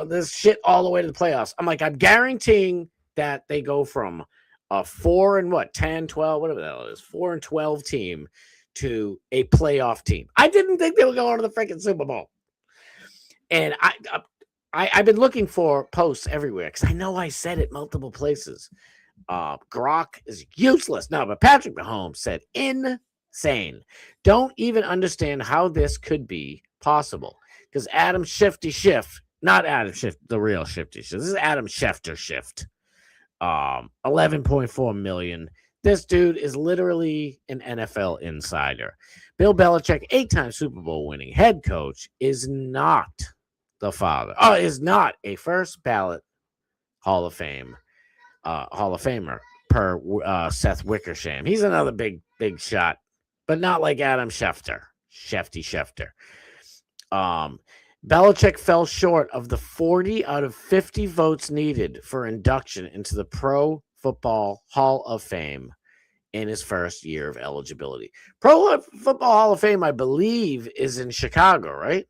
Speaker 5: this shit all the way to the playoffs. I'm like, I'm guaranteeing that they go from a 10, 12, whatever the hell it is, 4-12 team to a playoff team. I didn't think they were going to the freaking Super Bowl. And I've been looking for posts everywhere because I know I said it multiple places. Grok is useless. No, but Patrick Mahomes said insane. Don't even understand how this could be possible. Because Adam Shifty Schiff, not Adam Schiff, the real Shifty Schiff. This is Adam Schefter Shift. 11.4 million. This dude is literally an NFL insider. Bill Belichick, 8-time Super Bowl winning head coach, is not the father. Is not a first ballot Hall of Famer per Seth Wickersham. He's another big shot, but not like Adam Schefter. Shefty Schefter. Belichick fell short of the 40 out of 50 votes needed for induction into the Pro Football Hall of Fame in his first year of eligibility. Pro Football Hall of Fame, I believe, is in Chicago, right?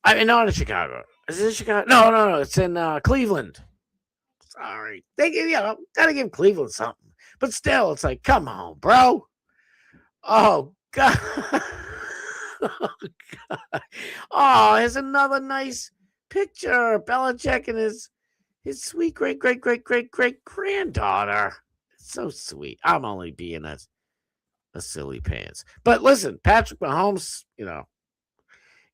Speaker 5: I mean, not in Chicago. Is it Chicago? No. It's in Cleveland. Sorry. Gotta give Cleveland something. But still, it's like, come on, bro. Oh, God. Oh, God. Oh, here's another nice picture. Belichick and his sweet great-great-great-great-great-granddaughter. It's so sweet. I'm only being a silly pants. But listen, Patrick Mahomes,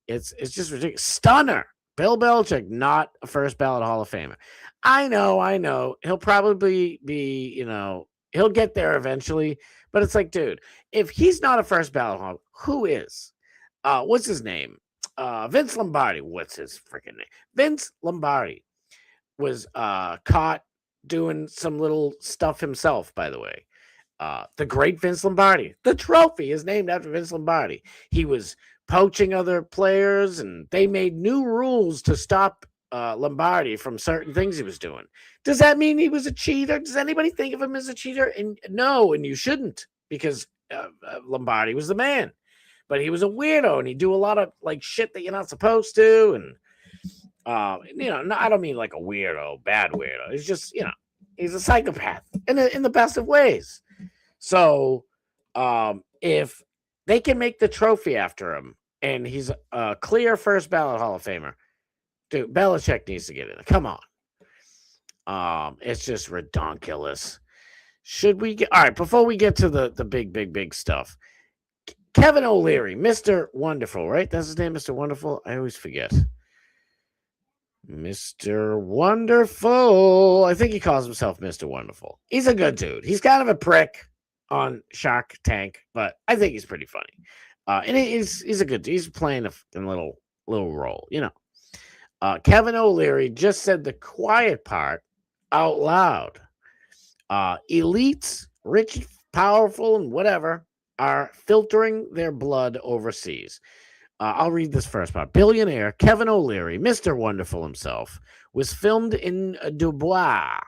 Speaker 5: it's just ridiculous. Stunner. Bill Belichick, not a first ballot Hall of Famer. I know. He'll probably be, he'll get there eventually. But it's like, dude, if he's not a first ballot Hall, who is? What's his name? Vince Lombardi. What's his freaking name? Vince Lombardi was caught doing some little stuff himself, by the way. The great Vince Lombardi. The trophy is named after Vince Lombardi. He was poaching other players, and they made new rules to stop Lombardi from certain things he was doing. Does that mean he was a cheater? Does anybody think of him as a cheater? And no, and you shouldn't, because Lombardi was the man. But he was a weirdo, and he'd do a lot of like shit that you're not supposed to. And no, I don't mean like a weirdo, bad weirdo. It's just, he's a psychopath in the best of ways. So if they can make the trophy after him, and he's a clear first ballot Hall of Famer, dude, Belichick needs to get in. Come on. It's just redonkulous. Should we get all right before we get to the big stuff? Kevin O'Leary, Mr. Wonderful, right? That's his name, Mr. Wonderful. I always forget. Mr. Wonderful. I think he calls himself Mr. Wonderful. He's a good dude. He's kind of a prick on Shark Tank, but I think he's pretty funny. And he's a good dude. He's playing a little role, Kevin O'Leary just said the quiet part out loud. Elites, rich, powerful, and whatever, are filtering their blood overseas. I'll read this first part. Billionaire Kevin O'Leary, Mr. Wonderful himself, was filmed in Dubai,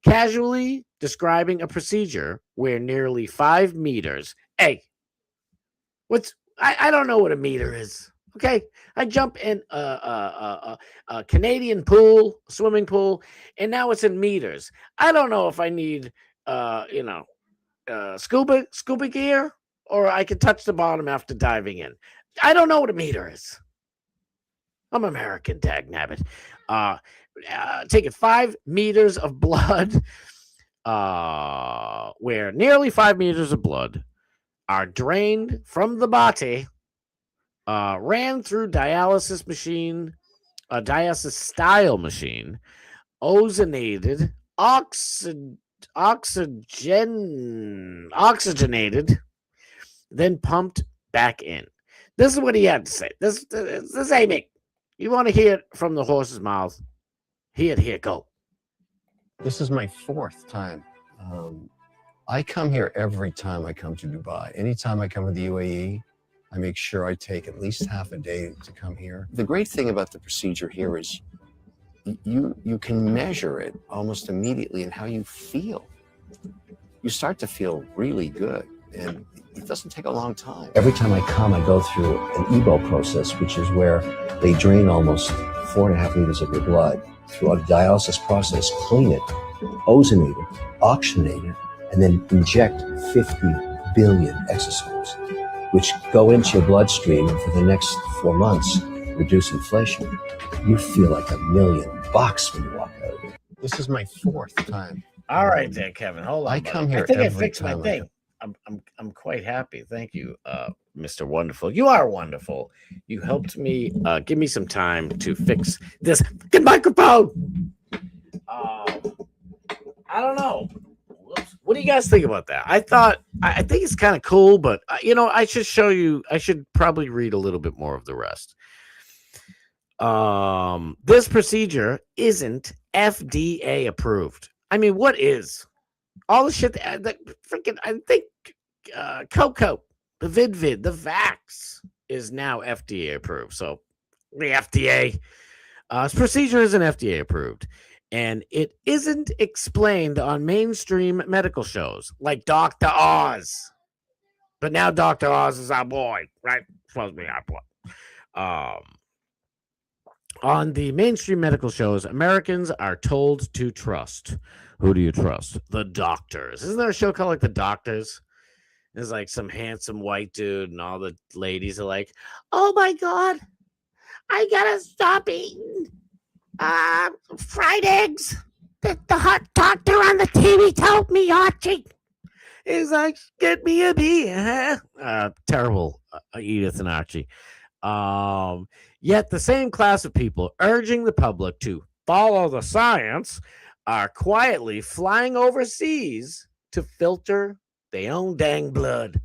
Speaker 5: casually describing a procedure where nearly 5 meters. Hey, I don't know what a meter is. Okay, I jump in a Canadian pool, swimming pool, and now it's in meters. I don't know if I need scuba gear, or I can touch the bottom after diving in. I don't know what a meter is. I'm American, dagnabbit. Taking 5 meters of blood, where nearly 5 meters of blood are drained from the body, ran through dialysis style machine, ozonated, oxygenated, then pumped back in. This is what he had to say. This ain't me. You want to hear it from the horse's mouth? Here, go.
Speaker 8: This is my 4th time. I come here every time I come to Dubai. Anytime I come to the UAE, I make sure I take at least half a day to come here. The great thing about the procedure here is you can measure it almost immediately in how you feel. You start to feel really good, and it doesn't take a long time. Every time I come, I go through an EBO process, which is where they drain almost 4.5 liters of your blood through a dialysis process, clean it, ozonate it, oxygenate it, and then inject 50 billion exosomes, which go into your bloodstream, and for the next 4 months, reduce inflation. You feel like $1 million when you walk out of here. This is my 4th time.
Speaker 5: All right, there, Kevin. Hold on.
Speaker 8: I come here
Speaker 5: I think I
Speaker 8: every
Speaker 5: fixed my
Speaker 8: time I
Speaker 5: thing. I'm quite happy. Thank you, Mr. Wonderful. You are wonderful. You helped me give me some time to fix this fucking microphone. I don't know. What do you guys think about that? I think it's kind of cool, but I should show you. I should probably read a little bit more of the rest. This procedure isn't FDA approved. I mean, what is? All the shit that freaking, I think Coco, the VidVid, the Vax is now FDA approved. So the FDA, this procedure isn't FDA approved, and it isn't explained on mainstream medical shows like Dr. Oz. But now Dr. Oz is our boy, right? Supposed to be our boy. On the mainstream medical shows, Americans are told to trust. Who do you trust? The doctors. Isn't there a show called like The Doctors? There's like some handsome white dude, and all the ladies are like, "Oh my God, I gotta stop eating fried eggs. The hot doctor on the TV told me, Archie." He's like, "Get me a beer." Terrible, Edith and Archie. Yet the same class of people urging the public to follow the science are quietly flying overseas to filter their own dang blood,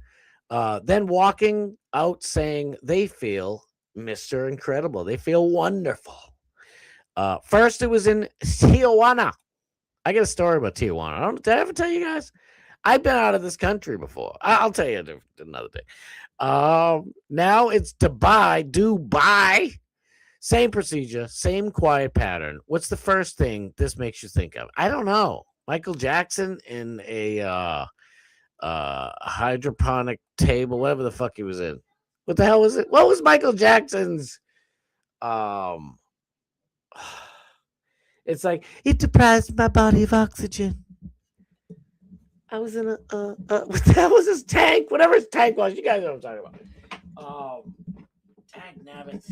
Speaker 5: then walking out saying they feel Mr. Incredible. They feel wonderful. First, it was in Tijuana. I got a story about Tijuana. Did I ever tell you guys? I've been out of this country before. I'll tell you another day. Now it's Dubai. Same procedure, same quiet pattern. What's the first thing this makes you think of? I don't know. Michael Jackson in a hydroponic table, whatever the fuck he was in. What the hell was it? What was Michael Jackson's? It's like it deprives my body of oxygen. I was in what the hell was his tank? Whatever his tank was, you guys know what I'm talking about. Tank nabbit.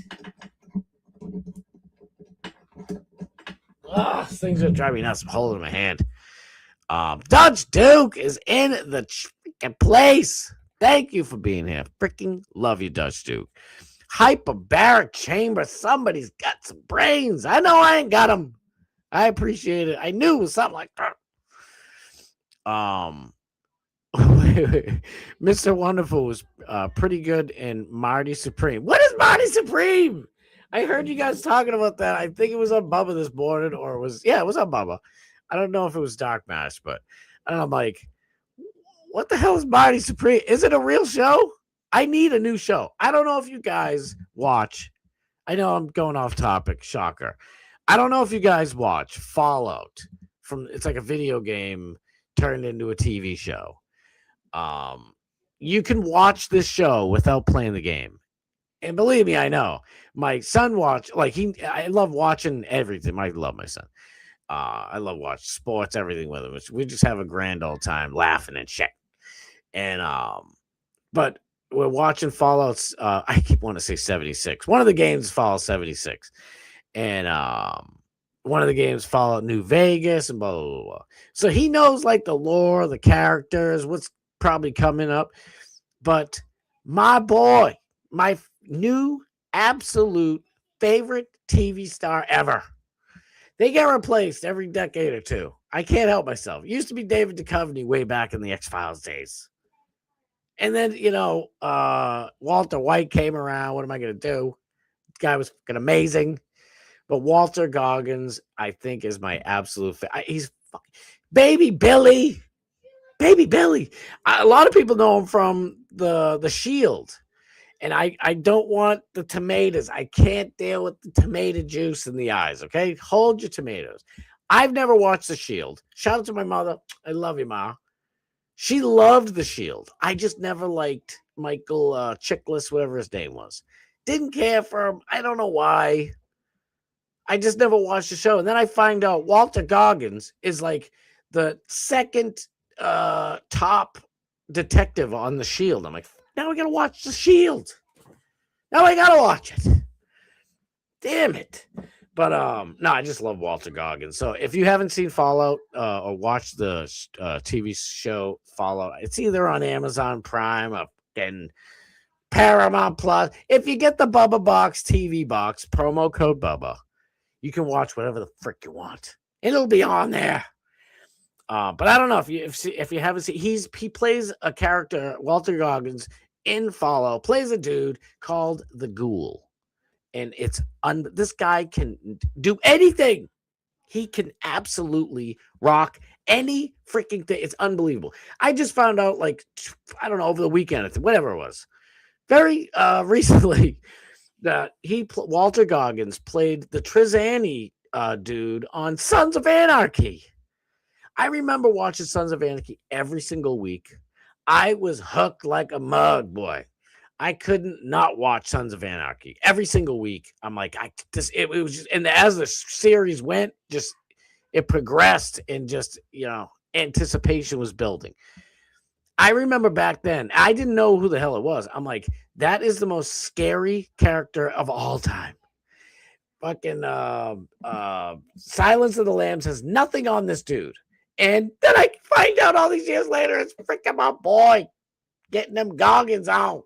Speaker 5: Things are driving me nuts. I'm holding my hand. Dutch Duke is in the freaking place. Thank you for being here. Freaking love you, Dutch Duke. Hyperbaric chamber. Somebody's got some brains. I know I ain't got them. I appreciate it. I knew it was something like that. Mr. Wonderful was pretty good in Marty Supreme. What is Marty Supreme? I heard you guys talking about that. I think it was on Bubba this morning, or it was on Bubba. I don't know if it was Dark Match, but I'm like, what the hell is Marty Supreme? Is it a real show? I need a new show. I don't know if you guys watch. I know I'm going off topic. Shocker. I don't know if you guys watch Fallout. It's like a video game turned into a TV show. You can watch this show without playing the game. And believe me, I know. My son I love watching everything. I love my son. I love watching sports, everything with him. We just have a grand old time laughing and shit. And but we're watching Fallout. I keep wanting to say 76. One of the games Fallout 76. And one of the games Fallout New Vegas and blah, blah, blah, blah. So he knows like the lore, the characters, what's probably coming up. But my boy, my new absolute favorite TV star ever. They get replaced every decade or two. I can't help myself. It used to be David Duchovny way back in the X-Files days. And then, Walter White came around. What am I going to do? The guy was fucking amazing. But Walter Goggins, I think, is my absolute he's Baby Billy. Baby Billy. A lot of people know him from the Shield. And I don't want the tomatoes. I can't deal with the tomato juice in the eyes, okay? Hold your tomatoes. I've never watched The Shield. Shout out to my mother. I love you, Ma. She loved The Shield. I just never liked Michael Chiklis, whatever his name was. Didn't care for him. I don't know why. I just never watched the show. And then I find out Walter Goggins is like the second top detective on The Shield. I'm like, now I gotta watch The Shield. Now I gotta watch it. Damn it. But no, I just love Walter Goggins. So if you haven't seen Fallout or watched the TV show Fallout, it's either on Amazon Prime or in Paramount Plus. If you get the Bubba Box TV box, promo code Bubba, you can watch whatever the frick you want. It'll be on there. But I don't know if you haven't seen. He plays a character, Walter Goggins, in Fallout, plays a dude called the Ghoul, and it's this guy can do anything. He can absolutely rock any freaking thing. It's unbelievable. I just found out, like, I don't know, over the weekend, whatever it was, very recently, that Walter Goggins played the Trizani dude on Sons of Anarchy. I remember watching Sons of Anarchy every single week. I was hooked like a mug, boy. I couldn't not watch Sons of Anarchy every single week. I'm like, it was just, and as the series went, just it progressed, and just anticipation was building. I remember back then, I didn't know who the hell it was. I'm like, that is the most scary character of all time. Fucking Silence of the Lambs has nothing on this dude. And then I find out all these years later, it's freaking my boy getting them Goggins on.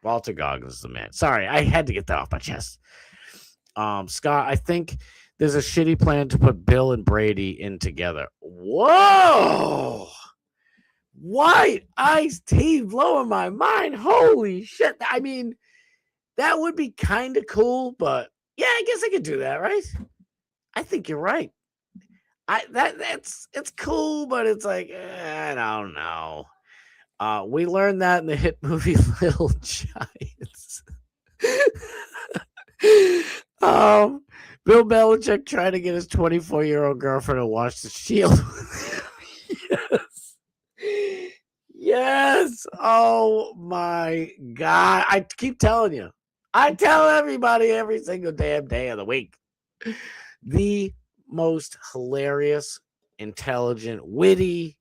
Speaker 5: Walter Goggins is the man. Sorry, I had to get that off my chest. Scott, I think there's a shitty plan to put Bill and Brady in together. Whoa! White Ice Tea blowing my mind. Holy shit. I mean, that would be kind of cool, but Yeah, I guess I could do that, right? I think you're right. It's cool, but it's like I don't know. We learned that in the hit movie Little Giants. Bill Belichick trying to get his 24-year-old girlfriend to watch The Shield. Yes. Yes. Oh my God. I keep telling you. I tell everybody every single damn day of the week. The most hilarious, intelligent, witty,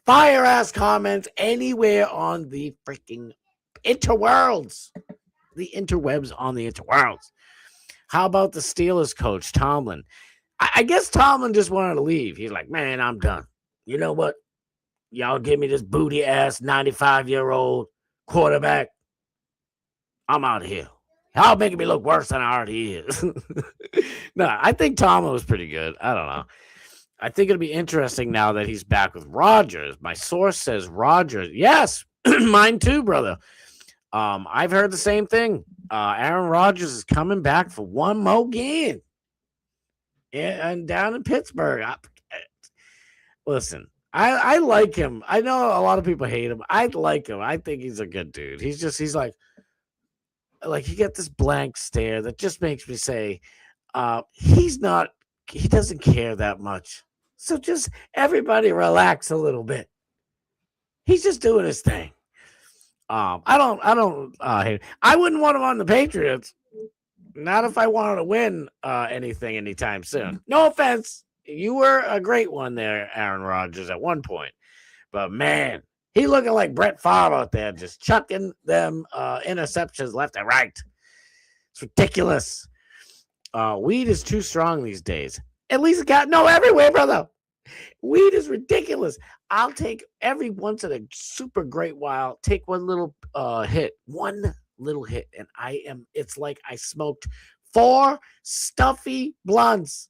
Speaker 5: fire-ass comments anywhere on the freaking interworlds. The interwebs on the interworlds. How about the Steelers coach, Tomlin? I guess Tomlin just wanted to leave. He's like, man, I'm done. You know what? Y'all give me this booty-ass 95-year-old quarterback. I'm out of here. Y'all making me look worse than I already is. No, I think Tomlin was pretty good. I don't know. I think it'll be interesting now that he's back with Rodgers. My source says Rodgers. Yes, mine too, brother. I've heard the same thing. Aaron Rodgers is coming back for one more game. And down in Pittsburgh. Listen, I like him. I know a lot of people hate him. I like him. I think he's a good dude. He's like he got this blank stare that just makes me say, he doesn't care that much. So just everybody relax a little bit. He's just doing his thing. I don't hate it. I wouldn't want him on the Patriots. Not if I wanted to win anything anytime soon. No offense. You were a great one there, Aaron Rodgers, at one point. But man, he looking like Brett Favre out there, just chucking them interceptions left and right. It's ridiculous. Weed is too strong these days. At least it got no everywhere, brother. Weed is ridiculous. I'll take every once in a super great while, take one little hit, and it's like I smoked 4 stuffy blunts,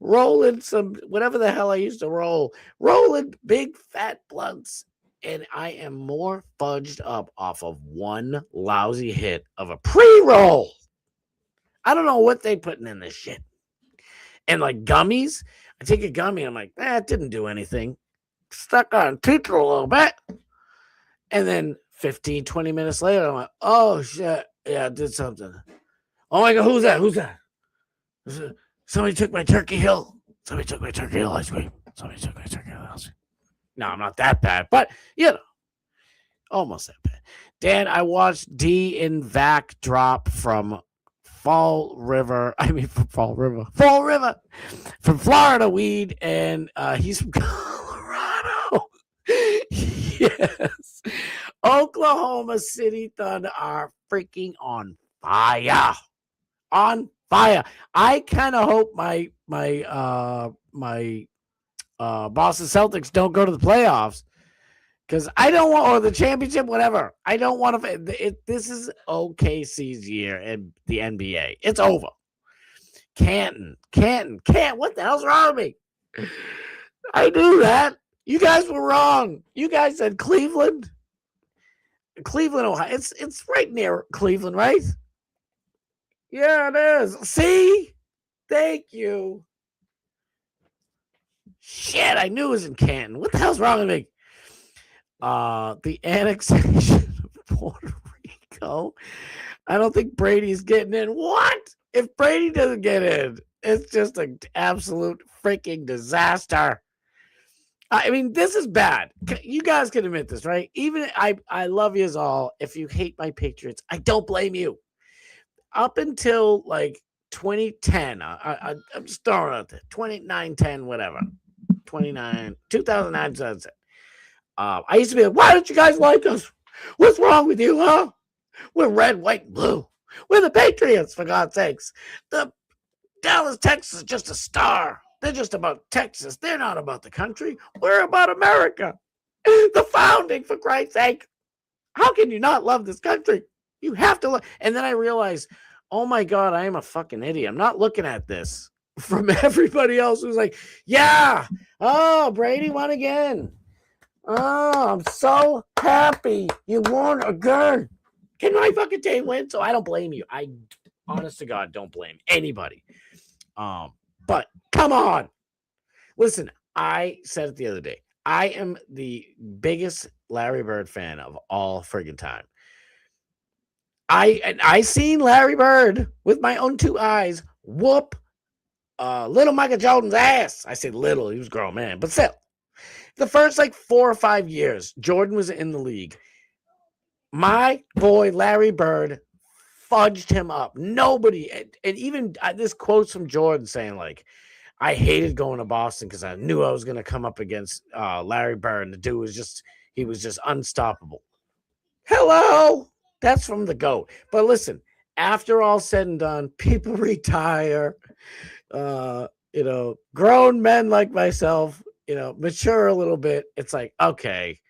Speaker 5: rolling some, whatever the hell I used to rolling big fat blunts. And I am more fudged up off of one lousy hit of a pre-roll. I don't know what they putting in this shit. And like gummies, I take a gummy, I'm like, it didn't do anything. Stuck on teeth for a little bit. And then 15, 20 minutes later, I'm like, oh shit, yeah, I did something. Oh my God, who's that? Somebody took my Turkey Hill. Somebody took my Turkey Hill ice cream. No, I'm not that bad, but almost that bad. Dan, I watched D and Vac drop from Fall River, from Florida weed, and he's from Colorado. Yes. Oklahoma City Thunder are freaking on fire. On fire. I kind of hope my Boston Celtics don't go to the playoffs, because I don't want, or the championship, whatever. I don't want to. This is OKC's year in the NBA. It's over. Can't. What the hell's wrong with me? I knew that. You guys were wrong. You guys said Cleveland, Ohio. It's right near Cleveland, right? Yeah, it is. See? Thank you. Shit, I knew it was in Canton. What the hell's wrong with me? The annexation of Puerto Rico. I don't think Brady's getting in. What? If Brady doesn't get in, it's just an absolute freaking disaster. I mean, this is bad. You guys can admit this, right? Even I love you all. If you hate my Patriots, I don't blame you. Up until like 2010, I'm just throwing it out there. 29, 10, whatever. 2009, 2009. I used to be like, why don't you guys like us? What's wrong with you, huh? We're red, white, and blue. We're the Patriots, for God's sakes. The Dallas, Texas is just a star. They're just about Texas. They're not about the country. We're about America. The founding, for Christ's sake. How can you not love this country? You have to look. And then I realized, oh my God, I am a fucking idiot. I'm not looking at this from everybody else who's like, yeah, oh, Brady won again. Oh, I'm so happy you won again. Can my fucking team win? So I don't blame you. Honest to God, don't blame anybody. But come on. Listen, I said it the other day. I am the biggest Larry Bird fan of all friggin' time. I seen Larry Bird with my own two eyes whoop little Michael Jordan's ass. I say little, he was a grown man, but still. The first 4 or 5 years Jordan was in the league, my boy Larry Bird fudged him up. Nobody, and even this quotes from Jordan saying I hated going to Boston because I knew I was going to come up against Larry Bird, and the dude was just unstoppable. Hello, that's from the GOAT. But listen, after all said and done, people retire. Grown men like myself, mature a little bit. It's okay,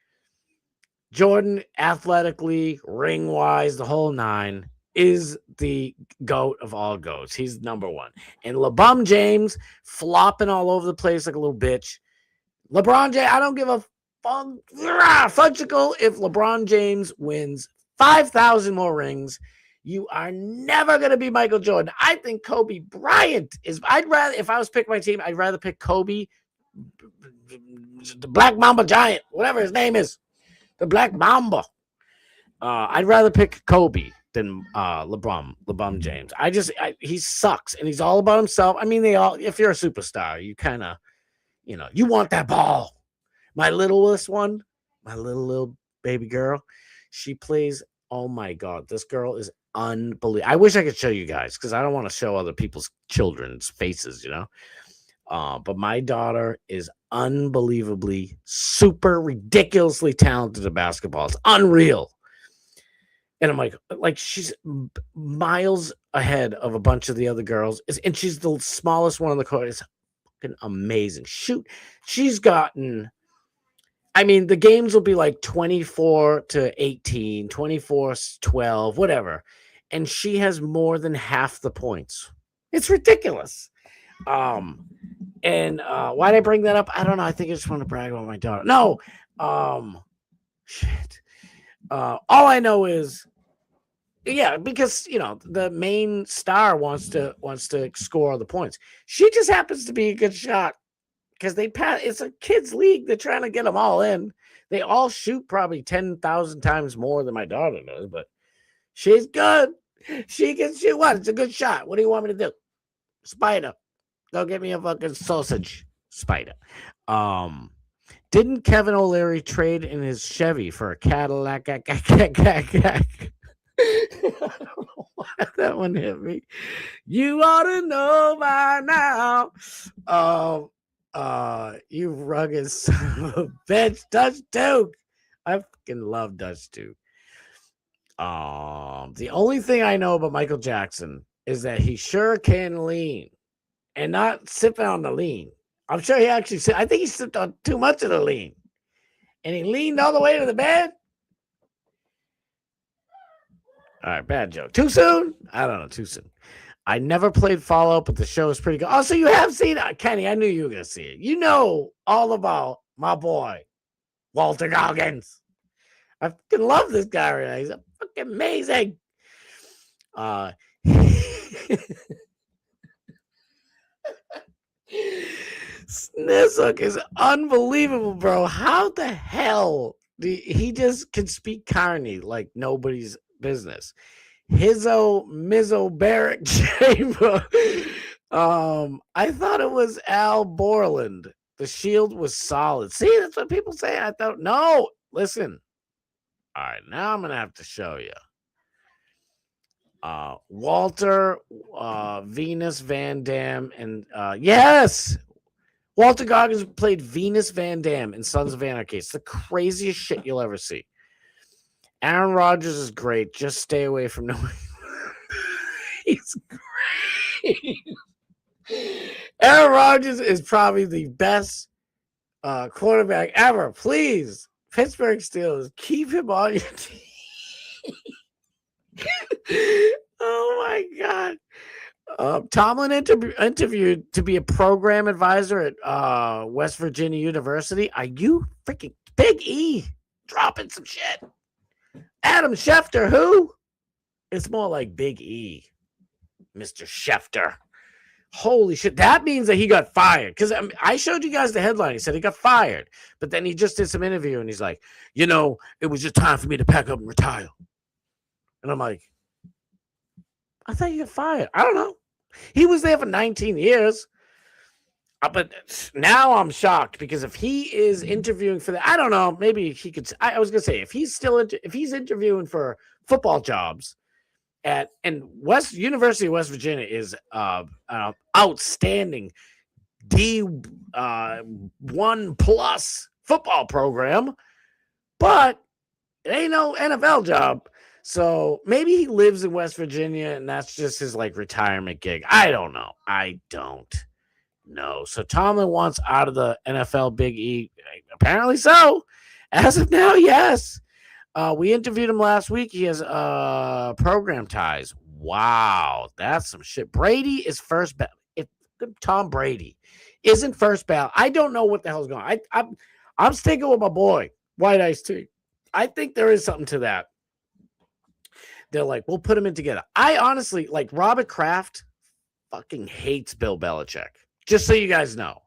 Speaker 5: Jordan, athletically, ring wise, the whole nine, is the GOAT of all GOATs. He's number one. And LeBron James flopping all over the place like a little bitch. LeBron James, I don't give a fudgicle if LeBron James wins 5,000 more rings. You are never going to be Michael Jordan. I think Kobe Bryant is. If I was picking my team, I'd rather pick Kobe, the Black Mamba Giant, whatever his name is, the Black Mamba. I'd rather pick Kobe than LeBron James. He sucks, and he's all about himself. I mean, if you're a superstar, you kind of, you want that ball. My littlest one, my little baby girl, she plays. Oh my God, this girl is unbelievable. I wish I could show you guys because I don't want to show other people's children's faces, but my daughter is unbelievably, super ridiculously talented at basketball. It's unreal. And I'm like she's miles ahead of a bunch of the other girls. And she's the smallest one on the court. It's fucking amazing. Shoot. She's gotten, the games will be 24-18, 24-12, whatever. And she has more than half the points. It's ridiculous. And why'd I bring that up? I don't know. I think I just want to brag about my daughter. No. Shit. All I know is, because the main star wants to score all the points. She just happens to be a good shot because it's a kids league. They're trying to get them all in. They all shoot probably 10,000 times more than my daughter does, but she's good. She can shoot. What? It's a good shot. What do you want me to do? Spider, go get me a fucking sausage. Spider. Didn't Kevin O'Leary trade in his Chevy for a Cadillac? I don't know why that one hit me. You ought to know by now. You rugged son of a bitch, Dutch Duke. I fucking love Dutch Duke. The only thing I know about Michael Jackson is that he sure can lean and not sipping on the lean. I'm sure he actually I think he sipped on too much of the lean. And he leaned all the way to the bed. All right, bad joke. Too soon? I don't know, too soon. I never played Fallout, but the show is pretty good. Oh, so you have seen it? Kenny, I knew you were going to see it. You know all about my boy, Walter Goggins. I fucking love this guy right now. He's fucking amazing. Snizzook is unbelievable, bro. How the hell he just can speak Carney like nobody's business. Hizzo Mizzo Barrack Chamber. I thought it was Al Borland. The Shield was solid. See, that's what people say. I thought, no, listen. All right, now I'm gonna have to show you. Walter, Venus Van Dam, and yes, Walter Goggins played Venus Van Dam in Sons of Anarchy. It's the craziest shit you'll ever see. Aaron Rodgers is great. Just stay away from no. He's great. Aaron Rodgers is probably the best quarterback ever. Please, Pittsburgh Steelers, keep him on your team. Oh my God. Tomlin interviewed to be a program advisor at West Virginia University. Are you freaking Big E dropping some shit? Adam Schefter, who? It's more like Big E. Mr. Schefter. Holy shit. That means that he got fired. Because I showed you guys the headline. He said he got fired. But then he just did some interview and he's like, it was just time for me to pack up and retire. And I'm like, I thought you got fired. I don't know. He was there for 19 years. But now I'm shocked because if he is interviewing for I don't know, maybe he could. I was going to say, if he's interviewing for football jobs, University of West Virginia is outstanding D1 plus football program, but it ain't no NFL job. So maybe he lives in West Virginia and that's just his retirement gig. I don't know. So Tomlin wants out of the NFL Big E. Apparently so. As of now, yes. We interviewed him last week. He has program ties. Wow, that's some shit. Brady is first ballot. If Tom Brady isn't first ballot, I don't know what the hell's going on. I'm sticking with my boy, White Ice Tea. I think there is something to that. They're like, we'll put him in together. I honestly, Robert Kraft fucking hates Bill Belichick. Just so you guys know.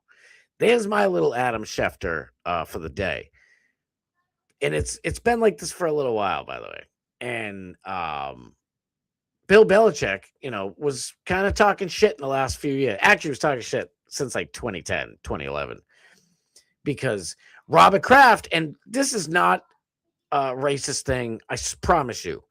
Speaker 5: There's my little Adam Schefter for the day. And it's been like this for a little while, by the way. And Bill Belichick, was kind of talking shit in the last few years. Actually, was talking shit since 2010, 2011. Because Robert Kraft, and this is not a racist thing, I promise you.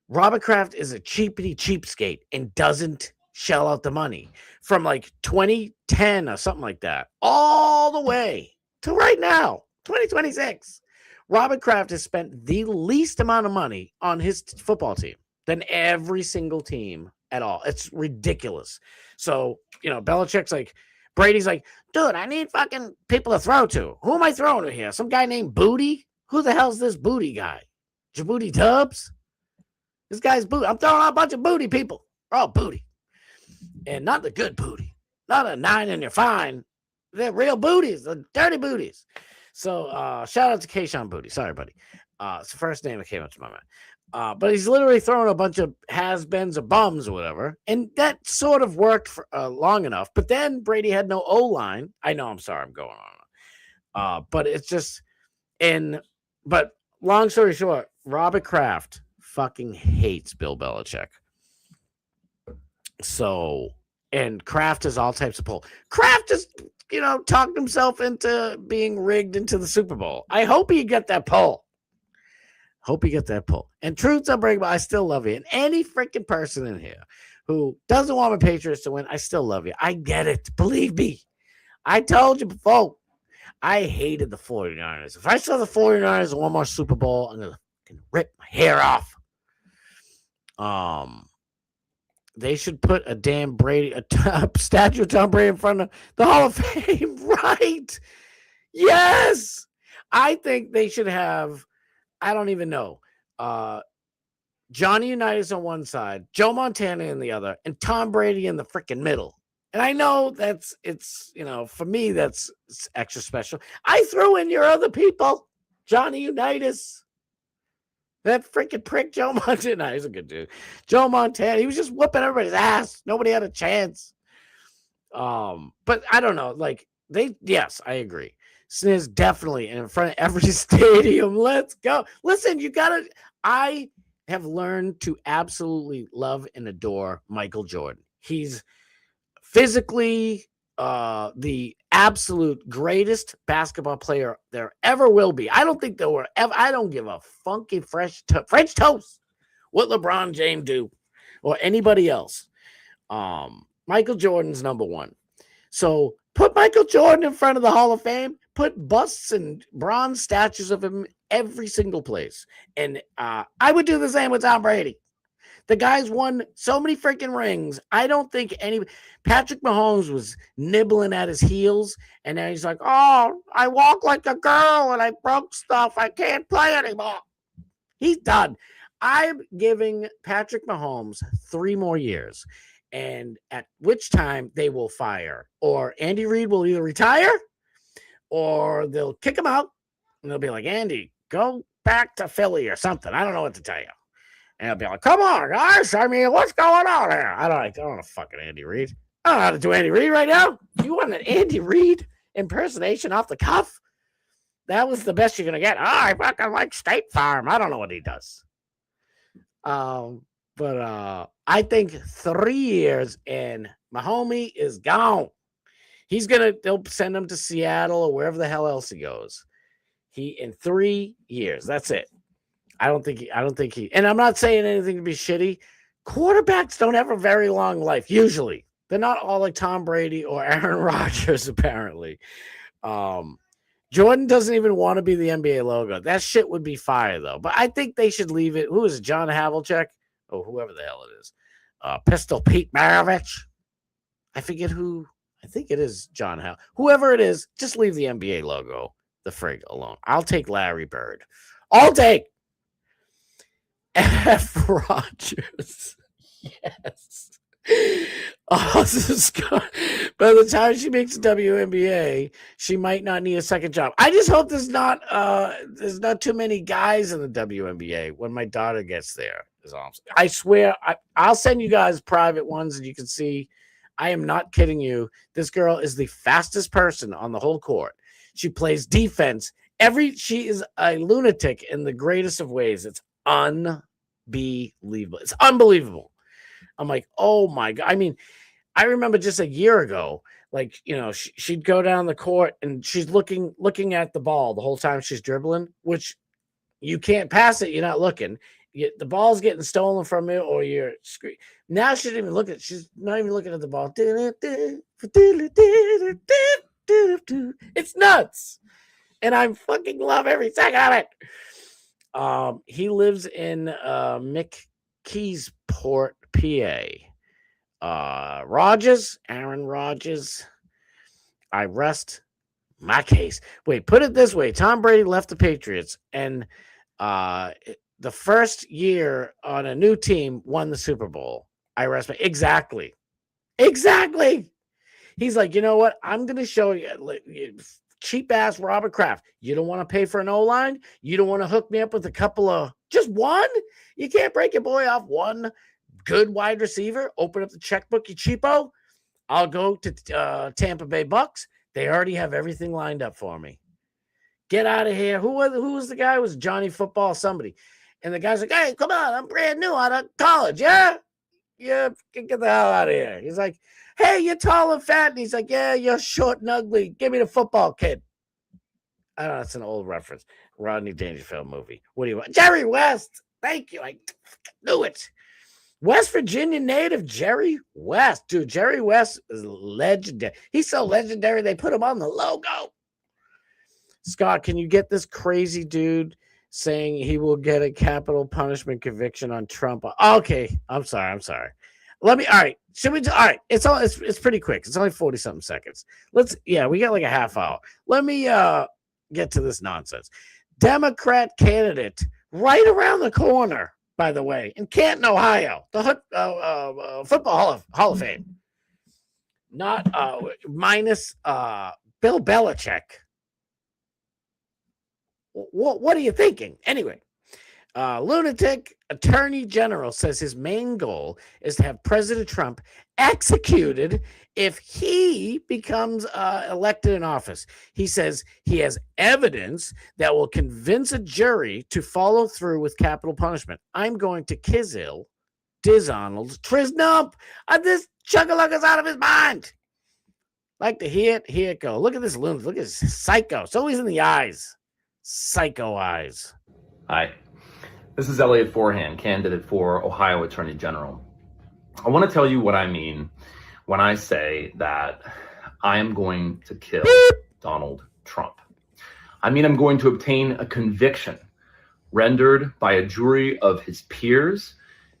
Speaker 5: Robert Kraft is a cheapskate and doesn't shell out the money. From 2010 or something like that, all the way to right now, 2026. Robert Kraft has spent the least amount of money on his football team than every single team at all. It's ridiculous. So, Belichick's Brady's dude, I need fucking people to throw to. Who am I throwing to here? Some guy named Booty? Who the hell's this Booty guy? Djibouti Tubbs? This guy's Booty. I'm throwing out a bunch of Booty people. Oh, Booty. And not the good Booty. Not a 9 and you're fine. They're real booties. The dirty booties. So shout out to Keyshawn Booty. Sorry, buddy. It's the first name that came up to my mind. But he's literally throwing a bunch of has-beens or bums or whatever. And that sort of worked for long enough. But then Brady had no O-line. I know, I'm sorry, I'm going on. But it's just but long story short, Robert Kraft fucking hates Bill Belichick. So, and Kraft has all types of pull. Kraft just talked himself into being rigged into the Super Bowl. I hope he got that pull. And truth's unbreakable. I still love you. And any freaking person in here who doesn't want the Patriots to win, I still love you. I get it. Believe me. I told you before. I hated the 49ers. If I saw the 49ers in one more Super Bowl, I'm going to rip my hair off. They should put a damn Brady, a statue of Tom Brady in front of the Hall of Fame, right? Yes. I think they should have, I don't even know, Johnny Unitas on one side, Joe Montana in the other, and Tom Brady in the freaking middle. And I know for me, it's extra special. I threw in your other people, Johnny Unitas. That freaking prick, Joe Montana. He's a good dude. Joe Montana. He was just whooping everybody's ass. Nobody had a chance. But I don't know. Yes, I agree. Sniz definitely in front of every stadium. Let's go. Listen, I have learned to absolutely love and adore Michael Jordan. He's physically the absolute greatest basketball player there ever will be. I don't think there were ever. I don't give a funky French toast what LeBron James do or anybody else. Michael Jordan's number one. So put Michael Jordan in front of the Hall of Fame. Put busts and bronze statues of him every single place. And I would do the same with Tom Brady. The guy's won so many freaking rings. I don't think Patrick Mahomes was nibbling at his heels, and then he's like, oh, I walk like a girl, and I broke stuff. I can't play anymore. He's done. I'm giving Patrick Mahomes 3 more years, and at which time they will fire. Or Andy Reid will either retire, or they'll kick him out, and they'll be like, Andy, go back to Philly or something. I don't know what to tell you. And he'll be like, come on, guys. I mean, what's going on here? I don't know fucking Andy Reid. I don't know how to do Andy Reid right now. You want an Andy Reid impersonation off the cuff? That was the best you're going to get. Oh, I fucking like State Farm. I don't know what he does. But I think 3 years and my homie is gone. They'll send him to Seattle or wherever the hell else he goes. In 3 years, that's it. I don't think he, and I'm not saying anything to be shitty. Quarterbacks don't have a very long life. Usually they're not all like Tom Brady or Aaron Rodgers, apparently. Jordan doesn't even want to be the NBA logo. That shit would be fire though. But I think they should leave it. Who is it? John Havlicek? Oh, whoever the hell it is. Pistol Pete Maravich. I forget who. I think it is John Howell. Whoever it is, just leave the NBA logo, the frig, alone. I'll take Larry Bird. I'll take F. Rogers. Yes. Awesome, Scott. By the time she makes the WNBA, she might not need a second job. I just hope there's not too many guys in the WNBA when my daughter gets there. I swear, I'll send you guys private ones and you can see. I am not kidding you. This girl is the fastest person on the whole court. She plays defense. She is a lunatic in the greatest of ways. It's unbelievable. It's unbelievable. I'm like, oh my God. I mean, I remember just a year ago, like, you know, she'd go down the court and she's looking at the ball the whole time she's dribbling, which you can't pass it. You're not looking. The ball's getting stolen from you, or you're screwed. Now she's not even looking at the ball. It's nuts. And I fucking love every second of it. He lives in McKeesport, PA. Aaron Rodgers. I rest my case. Wait, put it this way. Tom Brady left the Patriots, and the first year on a new team won the Super Bowl. I rest my exactly. He's like, you know what? I'm going to show you, cheap ass Robert Kraft. You don't want to pay for an O-line? You don't want to hook me up with a couple of just one? You can't break your boy off one good wide receiver. Open up the checkbook, you cheapo. I'll go to Tampa Bay Bucks. They already have everything lined up for me. Get out of here. Who was the guy? It was Johnny Football, somebody. And the guy's like, hey, come on, I'm brand new out of college, yeah? Yeah, get the hell out of here. He's like, hey, you're tall and fat. And he's like, yeah, you're short and ugly. Give me the football, kid. I don't know, it's an old reference. Rodney Dangerfield movie. What do you want? Jerry West. Thank you. I knew it. West Virginia native Jerry West. Dude, Jerry West is legendary. He's so legendary, they put him on the logo. Scott, can you get this crazy dude saying he will get a capital punishment conviction on Trump? Okay, I'm sorry. All right. All right. It's pretty quick. It's only 40-something seconds. We got like a half hour. Let me get to this nonsense. Democrat candidate right around the corner, by the way, in Canton, Ohio, the Football Hall of Fame. Not minus Bill Belichick. What are you thinking? Anyway, lunatic attorney general says his main goal is to have President Trump executed if he becomes elected in office. He says he has evidence that will convince a jury to follow through with capital punishment. I'm going to Kizil, Dizonald, Trisnump. This chuggaluga's out of his mind. Like to hear it go. Look at this lunatic. Look at this psycho. It's always in the eyes. Psycho eyes.
Speaker 9: Hi, this is Elliot Forehand, candidate for Ohio Attorney General. I want to tell you what I mean when I say that I am going to kill Donald Trump. I mean, I'm going to obtain a conviction rendered by a jury of his peers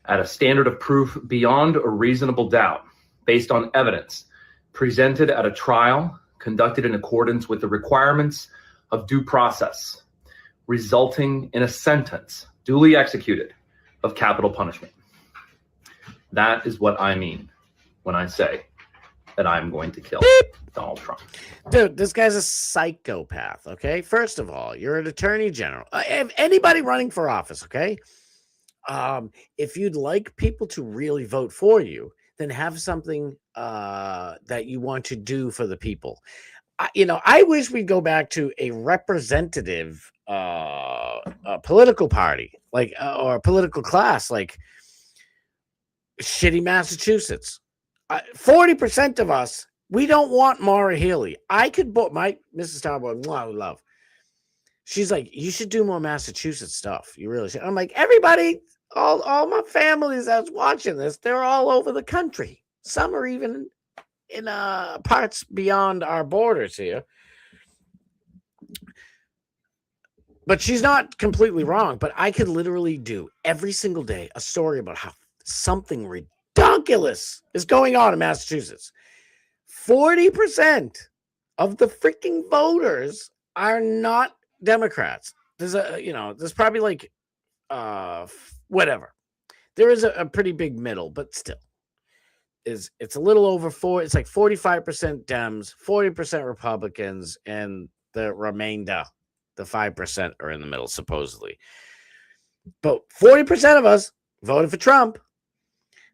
Speaker 9: at a standard of proof beyond a reasonable doubt, based on evidence presented at a trial conducted in accordance with the requirements of due process, resulting in a sentence duly executed of capital punishment. That is what I mean when I say that I'm going to kill Donald Trump.
Speaker 5: Dude, this guy's a psychopath, okay? First of all, you're an attorney general. Anybody running for office, okay? If you'd like people to really vote for you, then have something that you want to do for the people. I wish we'd go back to a representative political party, like or a political class, like shitty Massachusetts. 40% of us, we don't want Maura Healey. I could book my Mrs. Starboard, I would love. She's like, you should do more Massachusetts stuff. You really should. I'm like, everybody, all my families that's watching this, they're all over the country. Some are even in parts beyond our borders here. But she's not completely wrong. But I could literally do every single day a story about how something ridiculous is going on in Massachusetts. 40% of the freaking voters are not Democrats. There's probably like whatever. There is a pretty big middle, but still. It's a little over it's like 45% Dems, 40% Republicans, and the remainder, the 5%, are in the middle, supposedly. But 40% of us voted for Trump.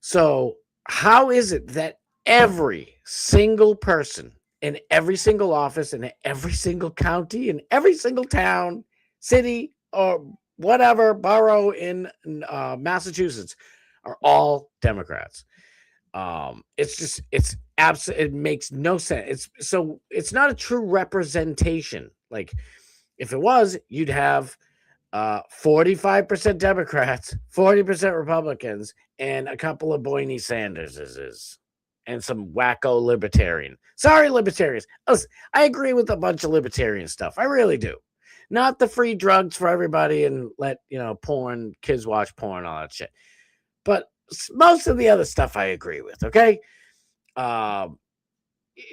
Speaker 5: So how is it that every single person in every single office, in every single county, in every single town, city, or whatever borough in Massachusetts are all Democrats? It makes no sense. It's not a true representation. Like if it was, you'd have 45% Democrats, 40% Republicans, and a couple of Bernie Sanderses and some wacko libertarian. Sorry, libertarians. I agree with a bunch of libertarian stuff. I really do. Not the free drugs for everybody and let kids watch porn, all that shit. But most of the other stuff I agree with. Okay,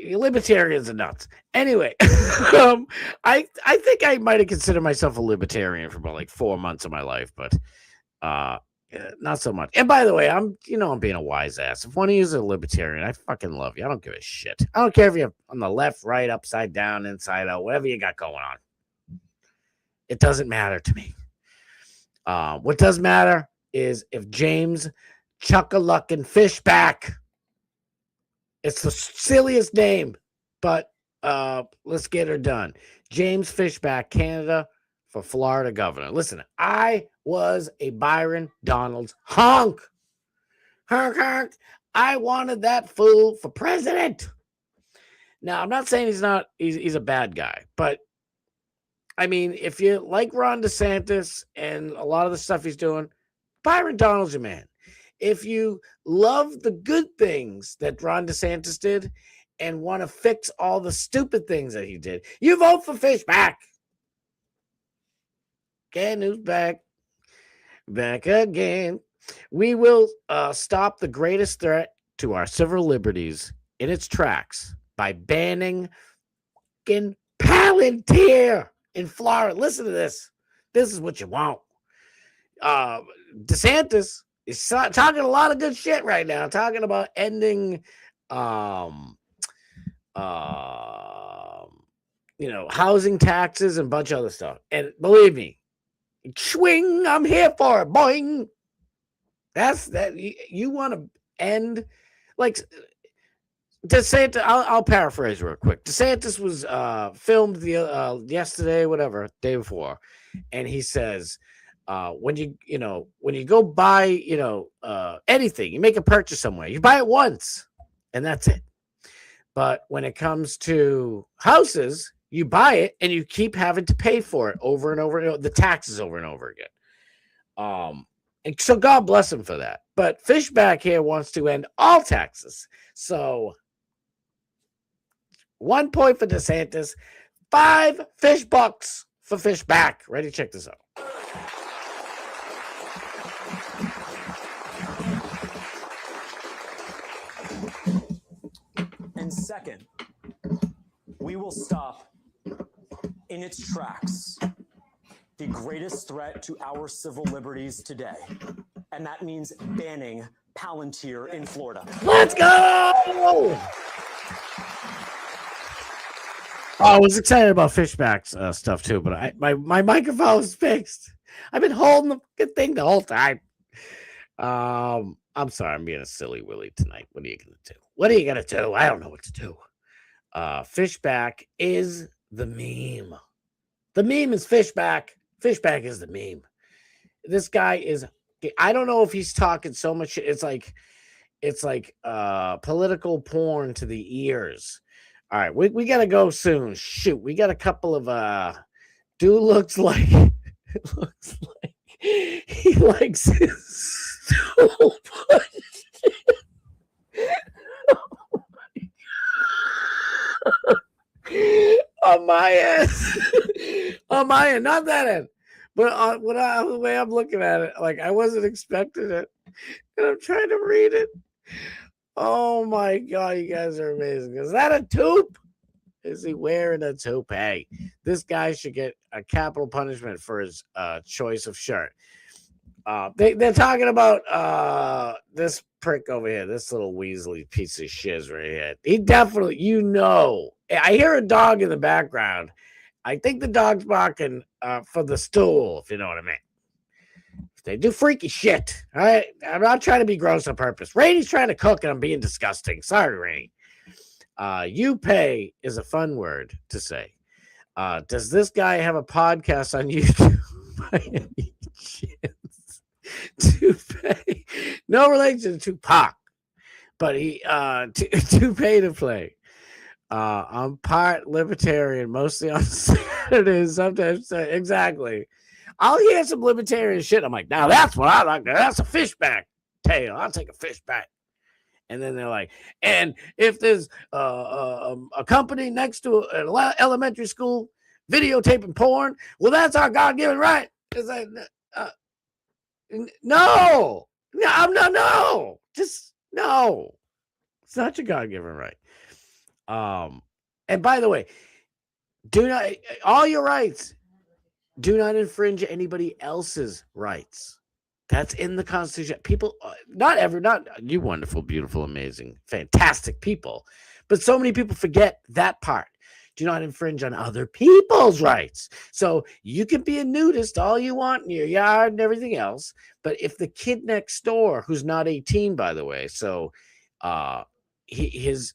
Speaker 5: libertarians are nuts. Anyway, I think I might have considered myself a libertarian for about like 4 months of my life, but not so much. And by the way, I'm being a wise ass. If one of you is a libertarian, I fucking love you. I don't give a shit. I don't care if you're on the left, right, upside down, inside out, whatever you got going on. It doesn't matter to me. What does matter is if James Chuckaluckin' Fishback. It's the silliest name, but let's get her done. James Fishback, Canada, for Florida governor. Listen, I was a Byron Donalds honk. Honk, honk. I wanted that fool for president. Now, I'm not saying he's a bad guy, but I mean, if you like Ron DeSantis and a lot of the stuff he's doing, Byron Donalds your man. If you love the good things that Ron DeSantis did and want to fix all the stupid things that he did, you vote for Fishback. Again, who's back? Back again. We will stop the greatest threat to our civil liberties in its tracks by banning fucking Palantir in Florida. Listen to this. This is what you want. DeSantis is talking a lot of good shit right now, talking about ending housing taxes and a bunch of other stuff. And believe me, swing, I'm here for it, boing. That's that. You want to end, like, DeSantis, I'll paraphrase real quick. DeSantis was filmed yesterday, whatever, day before, and he says, when you go buy, anything, you make a purchase somewhere, you buy it once, and that's it. But when it comes to houses, you buy it and you keep having to pay for it over and over, the taxes over and over again. And so God bless him for that. But Fishback here wants to end all taxes. So 1 point for DeSantis, 5 fish bucks for Fishback. Ready? Check this out.
Speaker 10: And second, we will stop in its tracks the greatest threat to our civil liberties today. And that means banning Palantir in Florida.
Speaker 5: Let's go! I was excited about Fishback's stuff too, but my microphone was fixed. I've been holding the good thing the whole time. I'm sorry, I'm being a silly Willy tonight. What are you gonna do? What are you gonna do? I don't know what to do. Fishback is the meme. The meme is Fishback. Fishback is the meme. This guy is, I don't know if he's talking so much shit. It's like political porn to the ears. All right, we gotta go soon. Shoot, we got a couple of dude looks like he likes his stool punched. On my end, not that end, but the way I'm looking at it, like I wasn't expecting it, and I'm trying to read it. Oh my god, you guys are amazing. Is that a toupee? Is he wearing a toupee? Hey, this guy should get a capital punishment for his choice of shirt. They're talking about this prick over here, this little Weasley piece of shiz right here. He definitely, I hear a dog in the background. I think the dog's barking for the stool, if you know what I mean. They do freaky shit. All right, I'm not trying to be gross on purpose. Rainey's trying to cook, and I'm being disgusting. Sorry, Rainey. You pay is a fun word to say. Does this guy have a podcast on YouTube by any chance? Toupee. No relation to Tupac, but he toupee to play. I'm part libertarian, mostly on Saturdays. Sometimes, exactly. I'll hear some libertarian shit. I'm like, now that's what I like. That's a fishback tail. I'll take a fishback. And then they're like, and if there's a company next to an elementary school videotaping porn, well, that's our God-given right. It's like, no, just no. It's not your God-given right. And by the way, do not, all your rights, do not infringe anybody else's rights. That's in the Constitution. People, not you wonderful, beautiful, amazing, fantastic people, but so many people forget that part. Do not infringe on other people's rights. So you can be a nudist all you want in your yard and everything else, but if the kid next door, who's not 18, by the way, so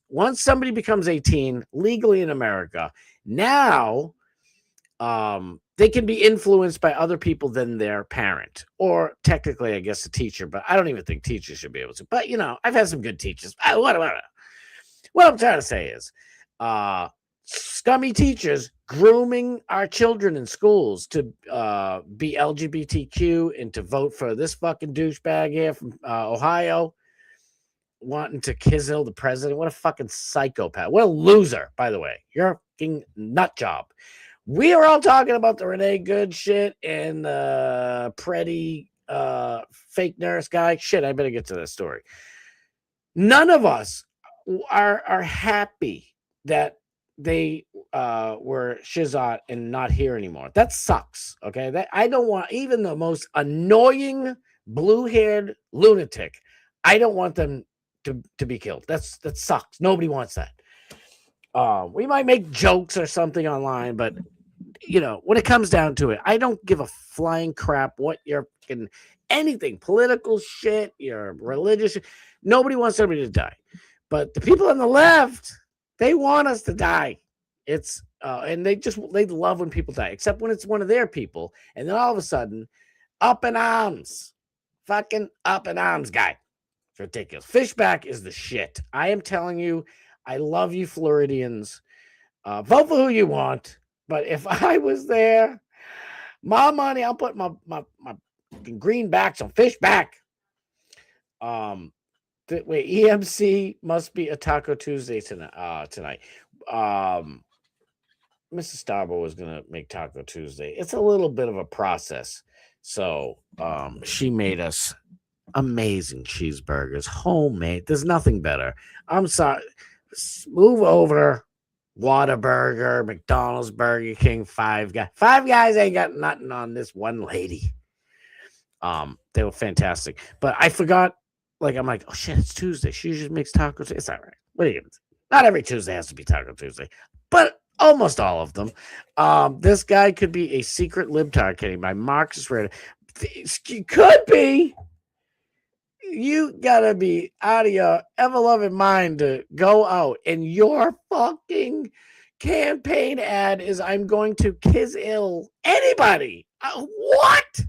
Speaker 5: once somebody becomes 18 legally in America, now they can be influenced by other people than their parent, or technically, I guess, a teacher, but I don't even think teachers should be able to. But, I've had some good teachers. What I'm trying to say is scummy teachers grooming our children in schools to be LGBTQ and to vote for this fucking douchebag here from Ohio, wanting to kill the president. What a fucking psychopath. What a loser, by the way. You're a fucking nut job. We are all talking about the Renee Good shit and the Preddy fake nurse guy. Shit, I better get to that story. None of us are happy that they were Shizot and not here anymore. That sucks, okay? That I don't want, even the most annoying blue-haired lunatic, I don't want them to be killed. That sucks. Nobody wants that. We might make jokes or something online, but when it comes down to it, I don't give a flying crap what your anything, political shit, your religious shit. Nobody wants somebody to die. But the people on the left, they want us to die. It's and they love when people die, except when it's one of their people. And then all of a sudden, up in arms. Fucking up in arms guy. It's ridiculous. Fishback is the shit. I am telling you, I love you, Floridians. Vote for who you want. But if I was there, my money, I'll put my greenbacks on Fishback. Wait, EMC must be a Taco Tuesday tonight. Mrs. Starbo was going to make Taco Tuesday. It's a little bit of a process. So she made us amazing cheeseburgers, homemade. There's nothing better. I'm sorry. Move over. Whataburger, McDonald's, Burger King, Five Guys. Five Guys ain't got nothing on this one lady. They were fantastic. But I forgot, I'm like, oh shit, it's Tuesday. She usually makes tacos. It's all right. What are you gonna do? Not every Tuesday has to be Taco Tuesday, but almost all of them. This guy could be a secret libtard, kidding by Marcus Red. He could be. you gotta be out of your ever-loving mind to go out and your fucking campaign ad is I'm going to kiss ill anybody. What?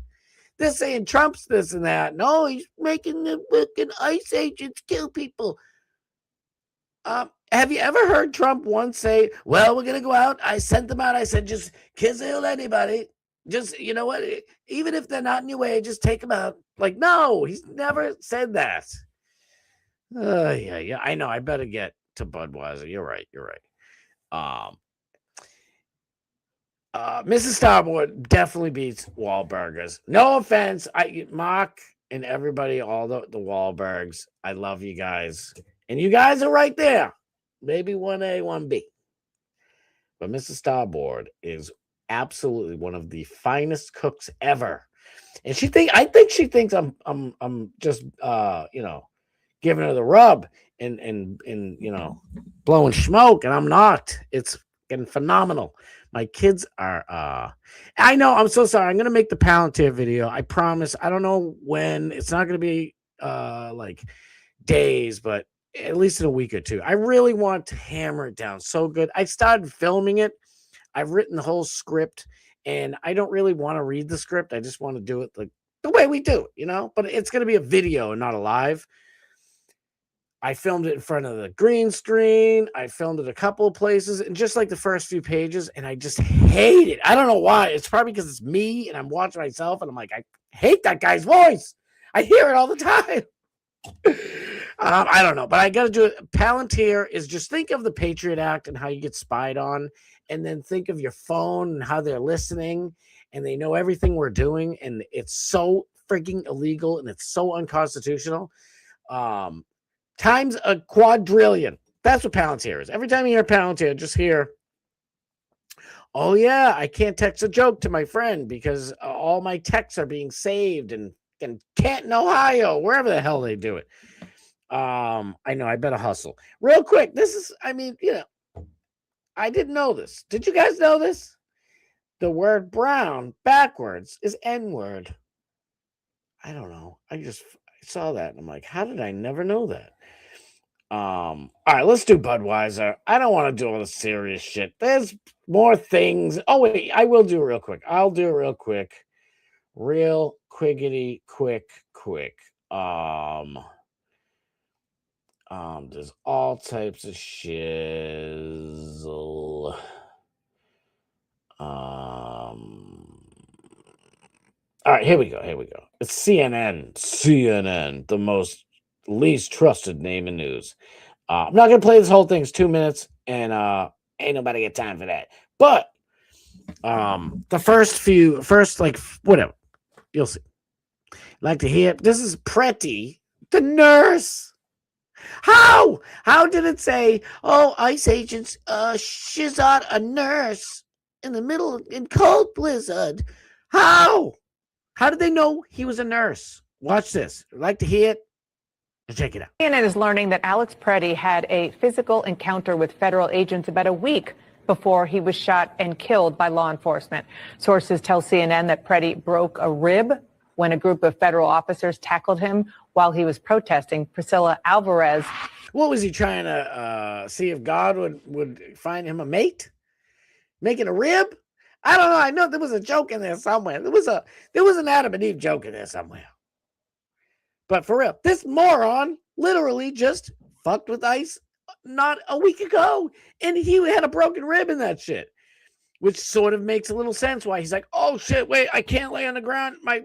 Speaker 5: They're saying Trump's this and that. No, he's making the fucking ICE agents kill people. Have you ever heard Trump once say, well, we're going to go out. I sent them out. I said, just kiss ill anybody. Just, you know what? Even if they're not in your way, just take them out. Like, no, he's never said that. Yeah. I know. I better get to Budweiser. You're right. Mrs. Starboard definitely beats Wahlburgers. No offense. Mark and everybody, all the Wahlbergs. I love you guys. And you guys are right there. Maybe 1A, 1B. But Mrs. Starboard is absolutely one of the finest cooks ever. And I think she thinks I'm just giving her the rub and blowing smoke, and I'm not. It's getting phenomenal. My kids are I know, I'm so sorry. I'm gonna make the Palantir video. I promise. I don't know when. It's not gonna be like days, but at least in a week or two. I really want to hammer it down so good. I started filming it. I've written the whole script, and I don't really want to read the script. I just want to do it like the way we do it, but it's going to be a video and not a live. I filmed it in front of the green screen. I filmed it a couple of places, and just like the first few pages, and I just hate it. I don't know why. It's probably because it's me, and I'm watching myself, and I'm like, I hate that guy's voice. I hear it all the time. I don't know, but I got to do it. Palantir is just think of the Patriot Act and how you get spied on, and then think of your phone and how they're listening, and they know everything we're doing, and it's so freaking illegal, and it's so unconstitutional. Times a quadrillion. That's what Palantir is. Every time you hear Palantir, just hear, oh yeah, I can't text a joke to my friend because all my texts are being saved in Canton, Ohio, wherever the hell they do it. I know, I better hustle. Real quick, I didn't know this. Did you guys know this? The word brown backwards is N-word. I don't know. I saw that and I'm like, how did I never know that? All right, let's do Budweiser. I don't want to do all the serious shit. There's more things. Oh, wait, I will do it real quick. I'll do it real quick. Real quiggity quick. There's all types of shizzle. All right, here we go. It's CNN, the most least trusted name in news. I'm not gonna play this whole thing. It's 2 minutes, and ain't nobody got time for that. But the first like whatever, you'll see. Like to hear this is Pretty, the nurse. How did it say? Oh, ICE agents shiz out a nurse in cold blizzard? How did they know he was a nurse? Watch this. I'd like to hear it. Check it out.
Speaker 11: CNN is learning that Alex Preddy had a physical encounter with federal agents about a week before he was shot and killed by law enforcement. Sources tell CNN that Preddy broke a rib when a group of federal officers tackled him while he was protesting. Priscilla Alvarez.
Speaker 5: What was he trying to see if God would find him a mate? Making a rib? I don't know. I know there was a joke in there somewhere. There was an Adam and Eve joke in there somewhere. But for real, this moron literally just fucked with ICE not a week ago, and he had a broken rib in that shit, which sort of makes a little sense why he's like, oh shit, wait, I can't lay on the ground. My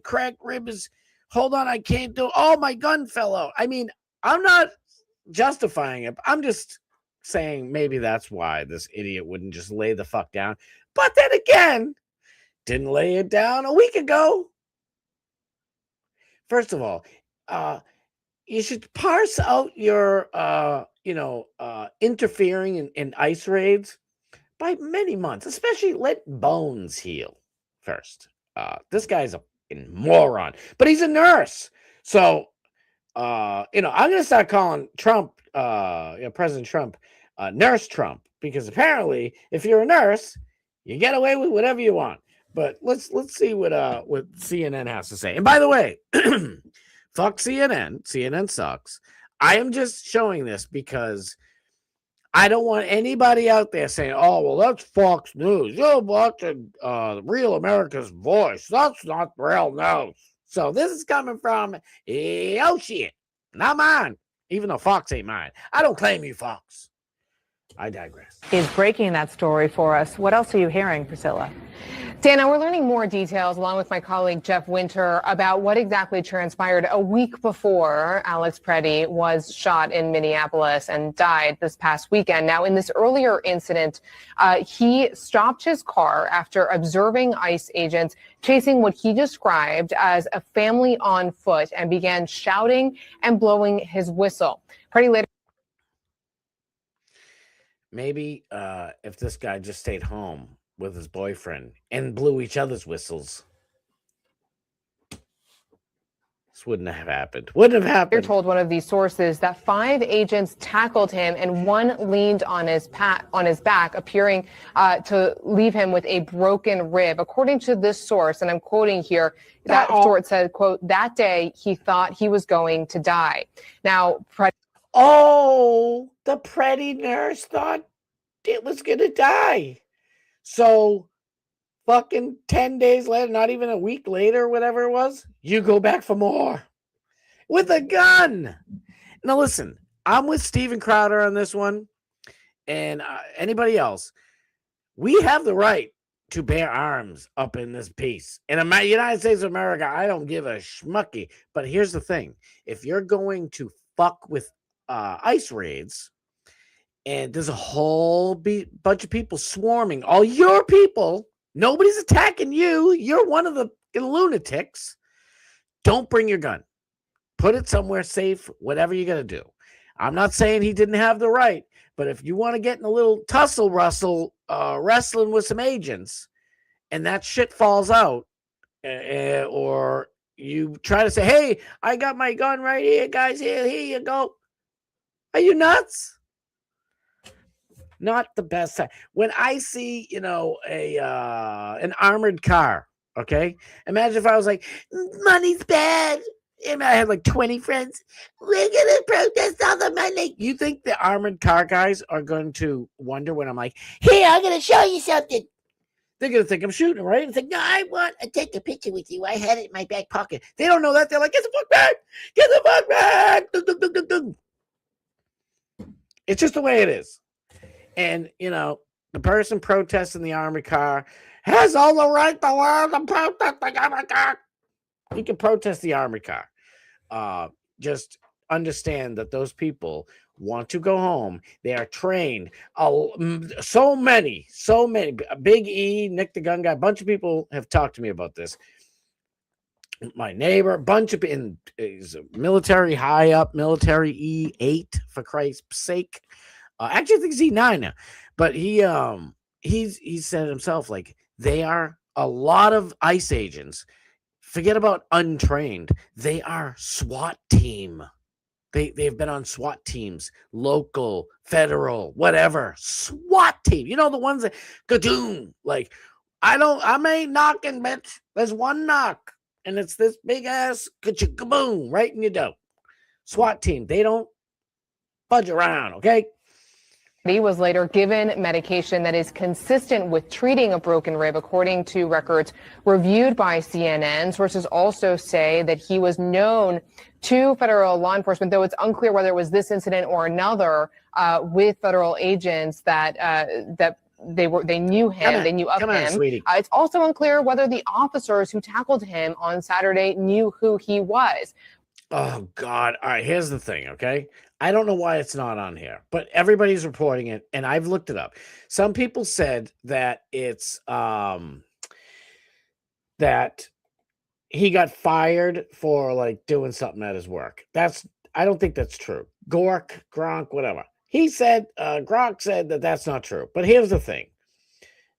Speaker 5: cracked rib is, hold on, I can't do, oh, my gun fell out. I mean, I'm not justifying it. I'm just saying maybe that's why this idiot wouldn't just lay the fuck down. But then again, didn't lay it down a week ago. First of all, you should parse out your, interfering in ICE raids by many months, especially let bones heal first. This guy's a moron, but he's a nurse. So, I'm going to start calling Trump, President Trump, Nurse Trump, because apparently if you're a nurse, you get away with whatever you want. But let's see what CNN has to say. And by the way, Fuck CNN. CNN sucks. I am just showing this because I don't want anybody out there saying, oh, well, that's Fox News. You're watching Real America's Voice. That's not real news. So this is coming from, oh, shit, not mine, even though Fox ain't mine. I don't claim you, Fox. I digress.
Speaker 11: Is breaking that story for us. What else are you hearing, Priscilla?
Speaker 12: Dana, we're learning more details along with my colleague Jeff Winter about what exactly transpired a week before Alex Preddy was shot in Minneapolis and died this past weekend. Now, in this earlier incident, he stopped his car after observing ICE agents chasing what he described as a family on foot and began shouting and blowing his whistle. Preddy later.
Speaker 5: Maybe if this guy just stayed home with his boyfriend and blew each other's whistles, this wouldn't have happened. Wouldn't have happened.
Speaker 12: Told one of these sources that 5 agents tackled him and 1 leaned on his back, appearing to leave him with a broken rib. According to this source, and I'm quoting here, that source said, quote, that day he thought he was going to die. Now,
Speaker 5: oh, the Preddy nurse thought it was going to die. So fucking 10 days later, not even a week later, whatever it was, you go back for more with a gun. Now, listen, I'm with Steven Crowder on this one and anybody else. We have the right to bear arms up in this piece. In the United States of America, I don't give a schmucky. But here's the thing. If you're going to fuck with ICE raids, and there's a whole bunch of people swarming, all your people, nobody's attacking you, you're one of the lunatics, don't bring your gun. Put it somewhere safe, whatever you're going to do. I'm not saying he didn't have the right, but if you want to get in a little wrestling with some agents, and that shit falls out, or you try to say, hey, I got my gun right here, guys, here you go. Are you nuts? Not the best time. When I see, an armored car, okay? Imagine if I was like, money's bad. And I had like 20 friends. We're going to protest all the money. You think the armored car guys are going to wonder when I'm like, here, I'm going to show you something. They're going to think I'm shooting, right? It's like, no, I want to take a picture with you. I had it in my back pocket. They don't know that. They're like, get the fuck back. Get the fuck back. Dun, dun, dun, dun, dun. It's just the way it is. And, the person protesting the armored car has all the right in the world to protest the armored car. You can protest the armored car. Just understand that those people want to go home. They are trained. So many. Big E, Nick the Gun Guy, a bunch of people have talked to me about this. My neighbor, a bunch of is military high up, military E8 for Christ's sake. Actually, I think it's E9 now, but he said himself, like, they are a lot of ICE agents. Forget about untrained. They are SWAT team. They've been on SWAT teams, local, federal, whatever. SWAT team. You know, the ones that kadoom. Like, I ain't knocking, bitch. There's one knock. And it's this big ass kaboom right in your dough. SWAT team. They don't budge around, okay?
Speaker 12: He was later given medication that is consistent with treating a broken rib, according to records reviewed by CNN. Sources also say that he was known to federal law enforcement, though it's unclear whether it was this incident or another with federal agents that they knew him, they knew of him. It's also unclear whether the officers who tackled him on Saturday knew who he was.
Speaker 5: Oh, God. All right, here's the thing, okay? I don't know why it's not on here, but everybody's reporting it, and I've looked it up. Some people said that it's that he got fired for, like, doing something at his work. I don't think that's true. Gronk, whatever. He said, Gronk said that that's not true. But here's the thing.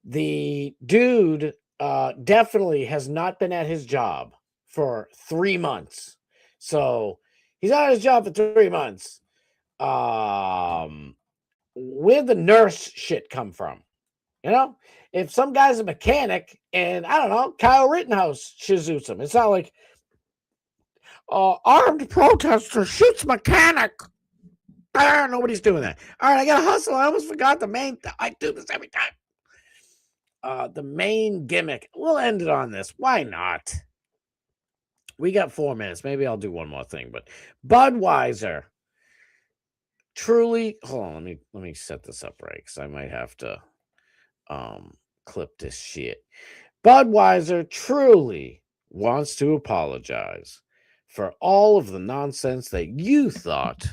Speaker 5: The dude definitely has not been at his job for 3 months. So he's on his job for 3 months. Where'd the nurse shit come from? You know, if some guy's a mechanic and I don't know, Kyle Rittenhouse shizoots him. It's not like, Armed protester shoots mechanic. Nobody's doing that. All right, I gotta hustle. I almost forgot the main. I do this every time. The main gimmick. We'll end it on this. Why not? We got 4 minutes. Maybe I'll do one more thing. But Budweiser, truly. Hold on. Let me set this up right because I might have to clip this shit. Budweiser truly wants to apologize for all of the nonsense that you thought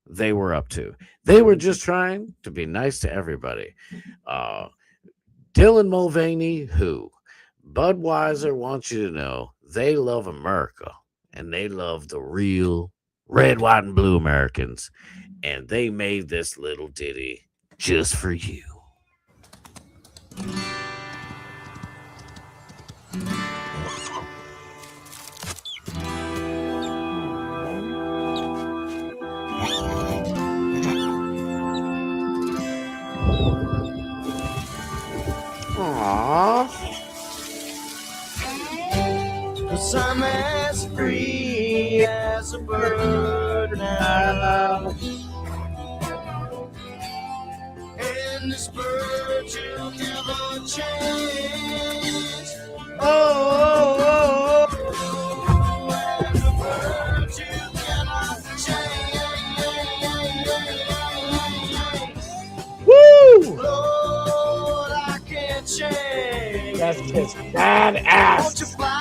Speaker 5: they were up to. They were just trying to be nice to everybody. Dylan Mulvaney, who Budweiser wants you to know they love America and they love the real red, white, and blue Americans. And they made this little ditty just for you. Aww.
Speaker 2: 'Cause I'm as free as a bird now. And this bird will never change. Oh, oh, oh. And the bird you cannot change.
Speaker 5: Woo!
Speaker 2: Lord, I can't change.
Speaker 5: That's just badass.
Speaker 2: Won't you fly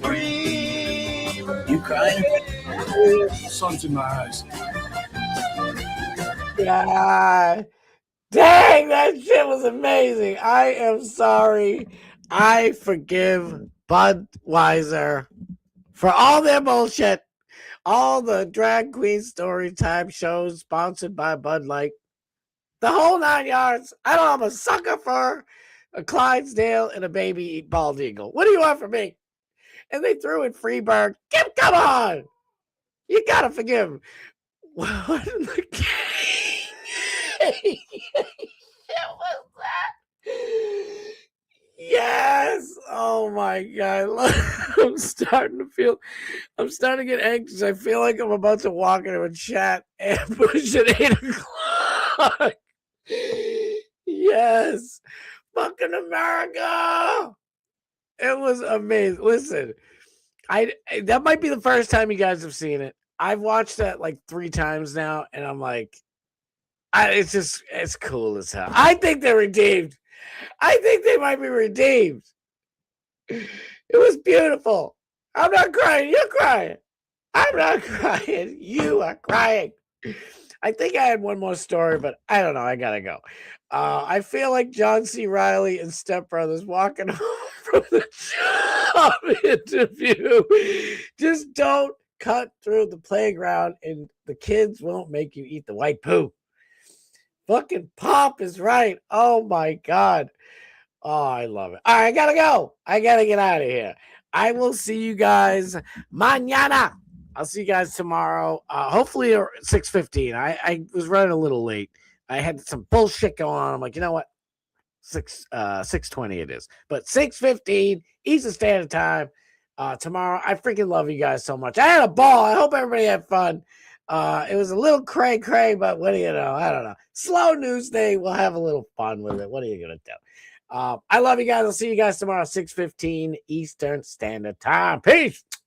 Speaker 2: free?
Speaker 3: You crying? Sun's in my eyes.
Speaker 5: God. Dang, that shit was amazing. I am sorry. I forgive Budweiser for all their bullshit. All the drag queen story time shows sponsored by Bud Light. The whole 9 yards. I know I'm a sucker for a Clydesdale and a baby eat bald eagle. What do you want from me? And they threw in Freeburg. Come on. You gotta forgive. What in the shit was that? Yes. Oh my God. I'm starting to get anxious. I feel like I'm about to walk into a chat ambush at 8 o'clock. Yes. Fucking America. It was amazing. Listen, that might be the first time you guys have seen it. I've watched that like 3 times now, and I'm like, it's cool as hell. I think they're redeemed. I think they might be redeemed. It was beautiful. I'm not crying. You're crying. I'm not crying. You are crying. I think I had one more story, but I don't know. I gotta go. I feel like John C. Reilly and Step Brothers walking home from the job interview. Just don't cut through the playground and the kids won't make you eat the white poo. Fucking Pop is right. Oh my God. Oh, I love it. All right, I gotta go. I gotta get out of here. I will see you guys mañana. I'll see you guys tomorrow. Hopefully 6:15. I was running a little late. I had some bullshit going on. I'm like, you know what? 6:20 it is. But 6:15 Eastern Standard Time tomorrow. I freaking love you guys so much. I had a ball. I hope everybody had fun. It was a little cray, but what do you know? I don't know. Slow news day. We'll have a little fun with it. What are you gonna do? I love you guys. I'll see you guys tomorrow, 6:15 Eastern Standard Time. Peace.